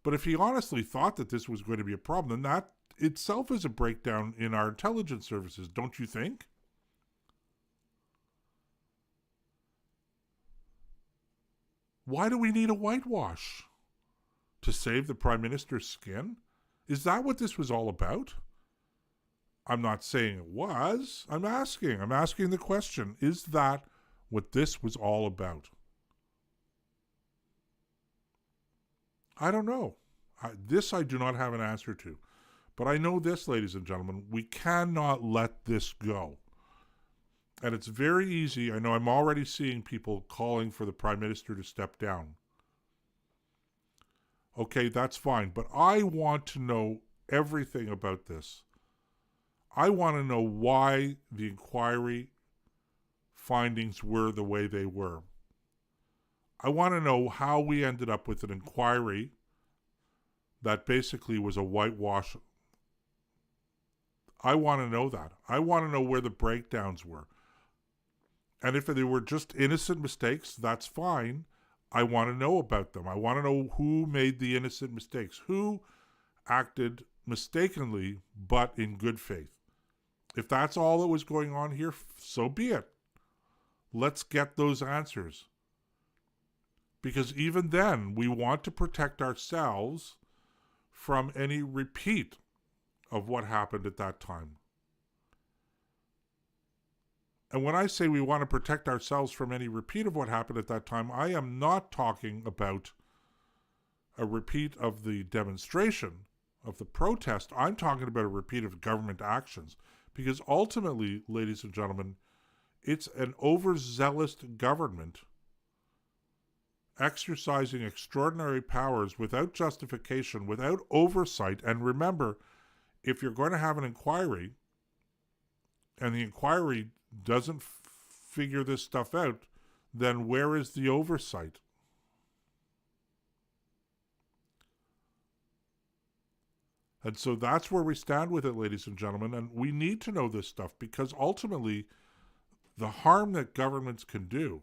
But if he honestly thought that this was going to be a problem, then that itself is a breakdown in our intelligence services, don't you think? Why do we need a whitewash? To save the Prime Minister's skin? Is that what this was all about? I'm not saying it was. I'm asking the question. Is that what this was all about? I don't know. This I do not have an answer to. But I know this, ladies and gentlemen, we cannot let this go. And it's very easy. I know I'm already seeing people calling for the Prime Minister to step down. Okay, that's fine. But I want to know everything about this. I want to know why the inquiry findings were the way they were. I want to know how we ended up with an inquiry that basically was a whitewash. I want to know that. I want to know where the breakdowns were. And if they were just innocent mistakes, that's fine. I want to know about them. I want to know who made the innocent mistakes, who acted mistakenly but in good faith. If that's all that was going on here, so be it. Let's get those answers. Because even then, we want to protect ourselves from any repeat of what happened at that time. And when I say we want to protect ourselves from any repeat of what happened at that time, I am not talking about a repeat of the demonstration, of the protest. I'm talking about a repeat of government actions. Because ultimately, ladies and gentlemen, it's an overzealous government exercising extraordinary powers without justification, without oversight. And remember, if you're going to have an inquiry, and the inquiry doesn't figure this stuff out, then where is the oversight? And so that's where we stand with it, ladies and gentlemen. And we need to know this stuff because ultimately, the harm that governments can do,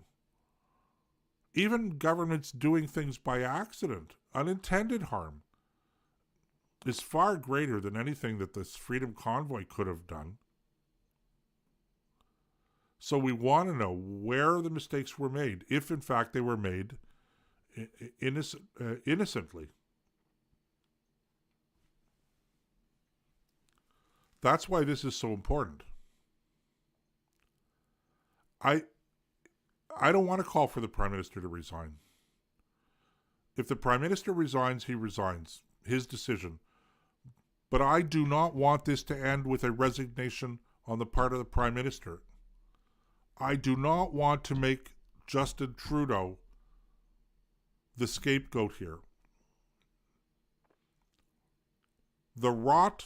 even governments doing things by accident, unintended harm, is far greater than anything that this Freedom Convoy could have done. So we want to know where the mistakes were made, if in fact they were made innocently. That's why this is so important. I don't want to call for the Prime Minister to resign. If the Prime Minister resigns, he resigns. His decision. But I do not want this to end with a resignation on the part of the Prime Minister. I do not want to make Justin Trudeau the scapegoat here. The rot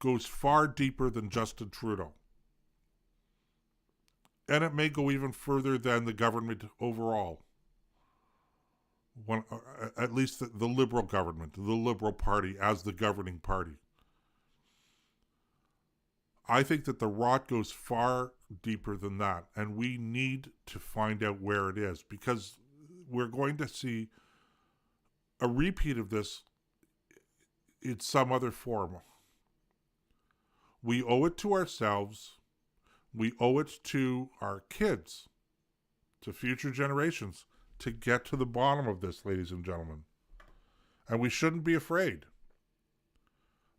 goes far deeper than Justin Trudeau. And it may go even further than the government overall. At least the Liberal government, the Liberal Party as the governing party. I think that the rot goes far deeper than that, and we need to find out where it is, because we're going to see a repeat of this in some other form. We owe it to ourselves, we owe it to our kids, to future generations, to get to the bottom of this, ladies and gentlemen. And we shouldn't be afraid.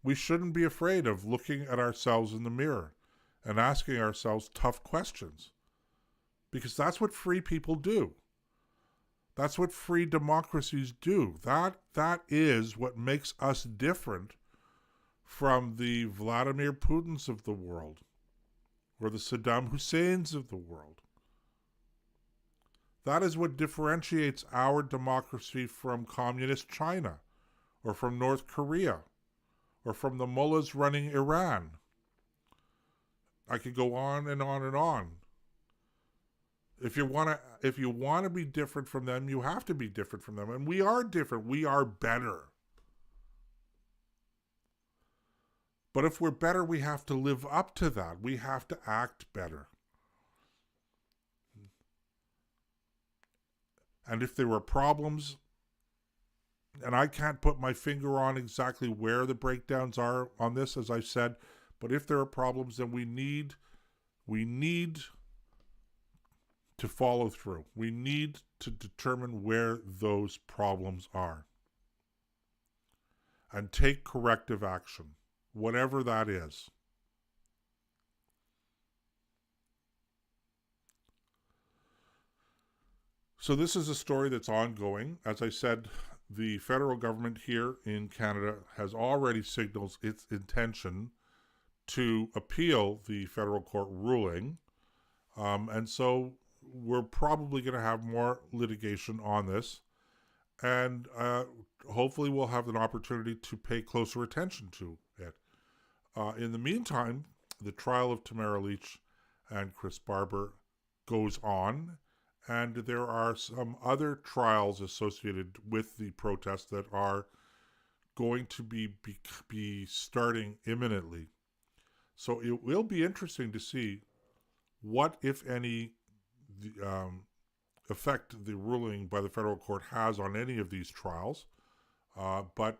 We shouldn't be afraid of looking at ourselves in the mirror and asking ourselves tough questions. Because that's what free people do. That's what free democracies do. That is what makes us different from the Vladimir Putins of the world or the Saddam Husseins of the world. That is what differentiates our democracy from communist China or from North Korea or from the mullahs running Iran. I could go on and on and on. If you want to be different from them, you have to be different from them. And we are different. We are better. But if we're better, we have to live up to that. We have to act better. And if there were problems, and I can't put my finger on exactly where the breakdowns are on this, as I said, but if there are problems, then we need to follow through. We need to determine where those problems are and take corrective action, whatever that is. So this is a story that's ongoing. As I said, the federal government here in Canada has already signaled its intention to appeal the federal court ruling. And so we're probably going to have more litigation on this. And hopefully we'll have an opportunity to pay closer attention to it. In the meantime, the trial of Tamara Lich and Chris Barber goes on. And there are some other trials associated with the protests that are going to be starting imminently. So it will be interesting to see what, if any, effect the ruling by the federal court has on any of these trials. But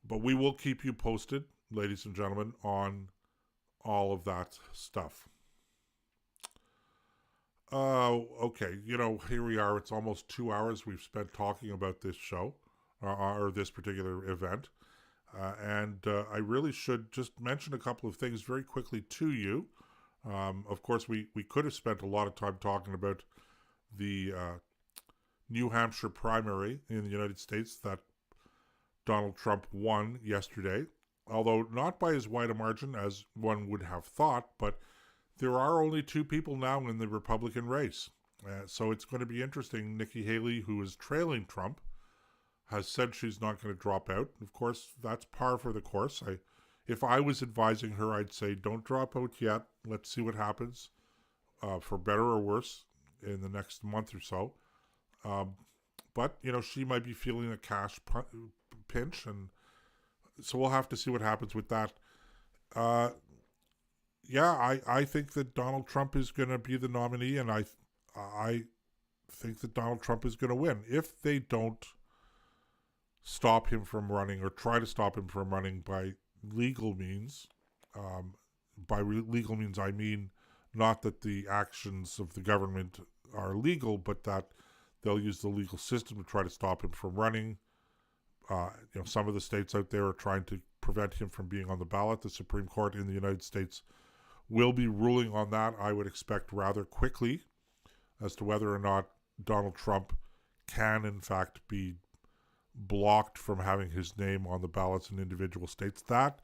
we will keep you posted, ladies and gentlemen, on all of that stuff. Okay. Here we are. It's almost 2 hours we've spent talking about this show or this particular event. And I really should just mention a couple of things very quickly to you. Of course, we could have spent a lot of time talking about the New Hampshire primary in the United States that Donald Trump won yesterday, although not by as wide a margin as one would have thought, but there are only two people now in the Republican race. So it's going to be interesting. Nikki Haley, who is trailing Trump, has said she's not going to drop out. Of course, that's par for the course. If I was advising her, I'd say don't drop out yet. Let's see what happens, for better or worse, in the next month or so. But she might be feeling a cash pinch, and so we'll have to see what happens with that. I think that Donald Trump is going to be the nominee, and I think that Donald Trump is going to win. If they don't stop him from running or try to stop him from running by legal means, legal means I mean not that the actions of the government are legal, but that they'll use the legal system to try to stop him from running. Some of the states out there are trying to prevent him from being on the ballot. The Supreme Court in the United States will be ruling on that, I would expect, rather quickly, as to whether or not Donald Trump can, in fact, be blocked from having his name on the ballots in individual states. That,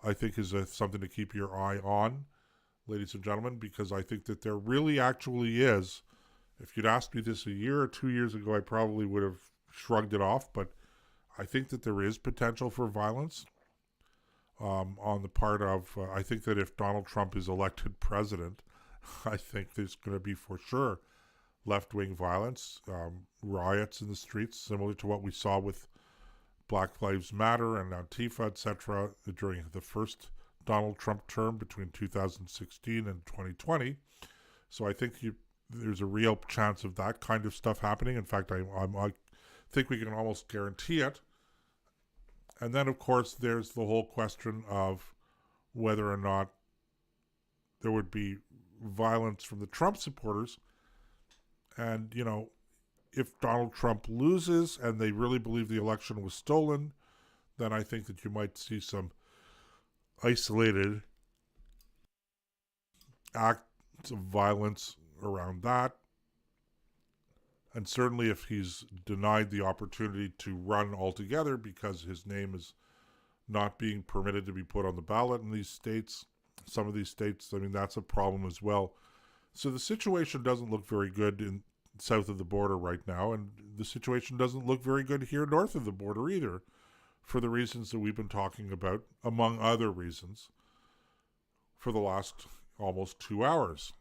I think, is something to keep your eye on, ladies and gentlemen, because I think that there really actually is. If you'd asked me this a year or 2 years ago, I probably would have shrugged it off, but I think that there is potential for violence on the part of, I think that if Donald Trump is elected president, I think there's going to be for sure left-wing violence, riots in the streets, similar to what we saw with Black Lives Matter and Antifa, etc., during the first Donald Trump term between 2016 and 2020. So I think there's a real chance of that kind of stuff happening. In fact, I think we can almost guarantee it. And then, of course, there's the whole question of whether or not there would be violence from the Trump supporters. And, if Donald Trump loses and they really believe the election was stolen, then I think that you might see some isolated acts of violence around that. And certainly if he's denied the opportunity to run altogether because his name is not being permitted to be put on the ballot in these states, some of these states, that's a problem as well. So the situation doesn't look very good in south of the border right now, and the situation doesn't look very good here north of the border either, for the reasons that we've been talking about, among other reasons, for the last almost 2 hours.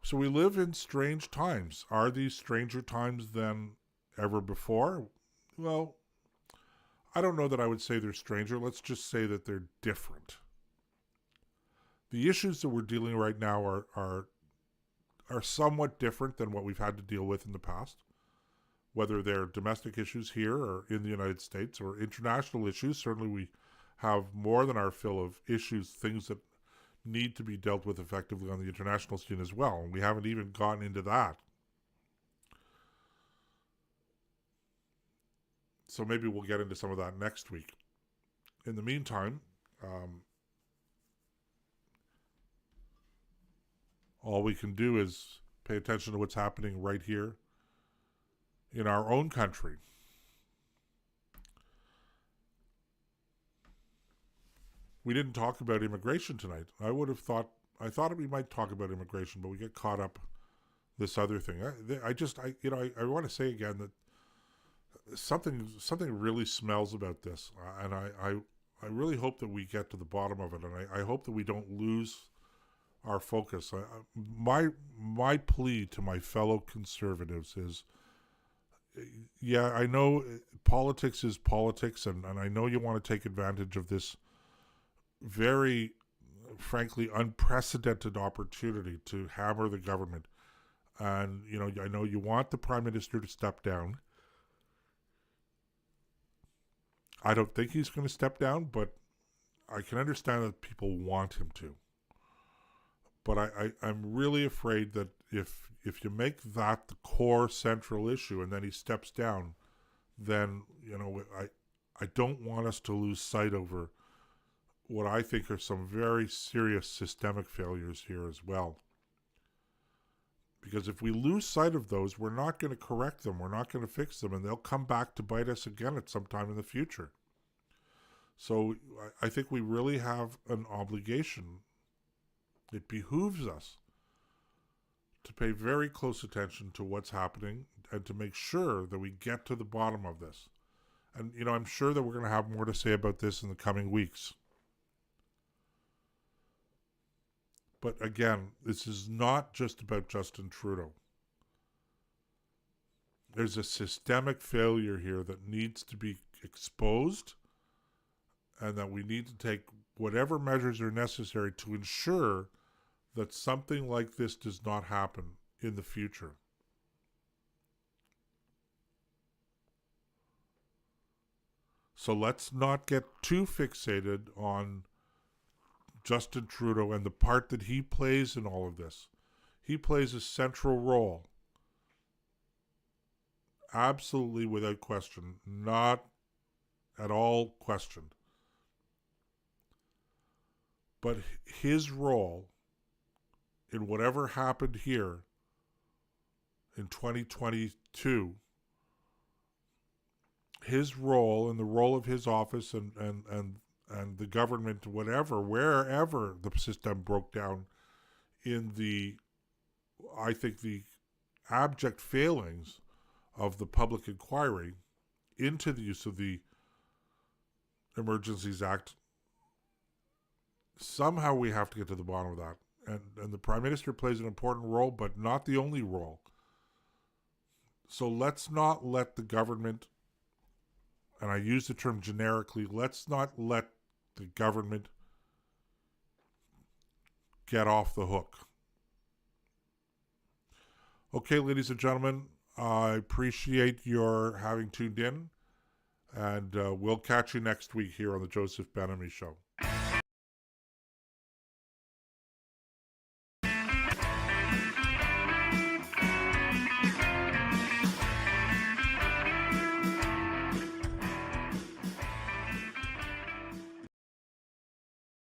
So we live in strange times. Are these stranger times than ever before? Well, I don't know that I would say they're stranger. Let's just say that they're different. The issues that we're dealing right now are somewhat different than what we've had to deal with in the past, whether they're domestic issues here or in the United States or international issues. Certainly we have more than our fill of issues, things that need to be dealt with effectively on the international scene as well. And we haven't even gotten into that. So maybe we'll get into some of that next week. In the meantime, all we can do is pay attention to what's happening right here in our own country. We didn't talk about immigration tonight. I thought we might talk about immigration, but we get caught up this other thing. I want to say again that something really smells about this, and I really hope that we get to the bottom of it, and I hope that we don't lose our focus. My plea to my fellow conservatives is, I know politics is politics, and I know you want to take advantage of this very, frankly, unprecedented opportunity to hammer the government. And, I know you want the Prime Minister to step down. I don't think he's going to step down, but I can understand that people want him to. But I'm really afraid that if you make that the core central issue and then he steps down, then, I don't want us to lose sight over what I think are some very serious systemic failures here as well. Because if we lose sight of those, we're not going to correct them, we're not going to fix them, and they'll come back to bite us again at some time in the future. So I think we really have an obligation. It behooves us to pay very close attention to what's happening and to make sure that we get to the bottom of this. And, I'm sure that we're going to have more to say about this in the coming weeks. But again, this is not just about Justin Trudeau. There's a systemic failure here that needs to be exposed, and that we need to take whatever measures are necessary to ensure that something like this does not happen in the future. So let's not get too fixated on Justin Trudeau and the part that he plays in all of this. He plays a central role. Absolutely without question. Not at all questioned. But his role in whatever happened here in 2022, his role and the role of his office and the government, wherever the system broke down in I think the abject failings of the public inquiry into the use of the Emergencies Act, somehow we have to get to the bottom of that. And the Prime Minister plays an important role, but not the only role. So let's not let the government, and I use the term generically, let's not let the government get off the hook. Okay, ladies and gentlemen, I appreciate your having tuned in, and we'll catch you next week here on the Joseph Ben-Ami Show.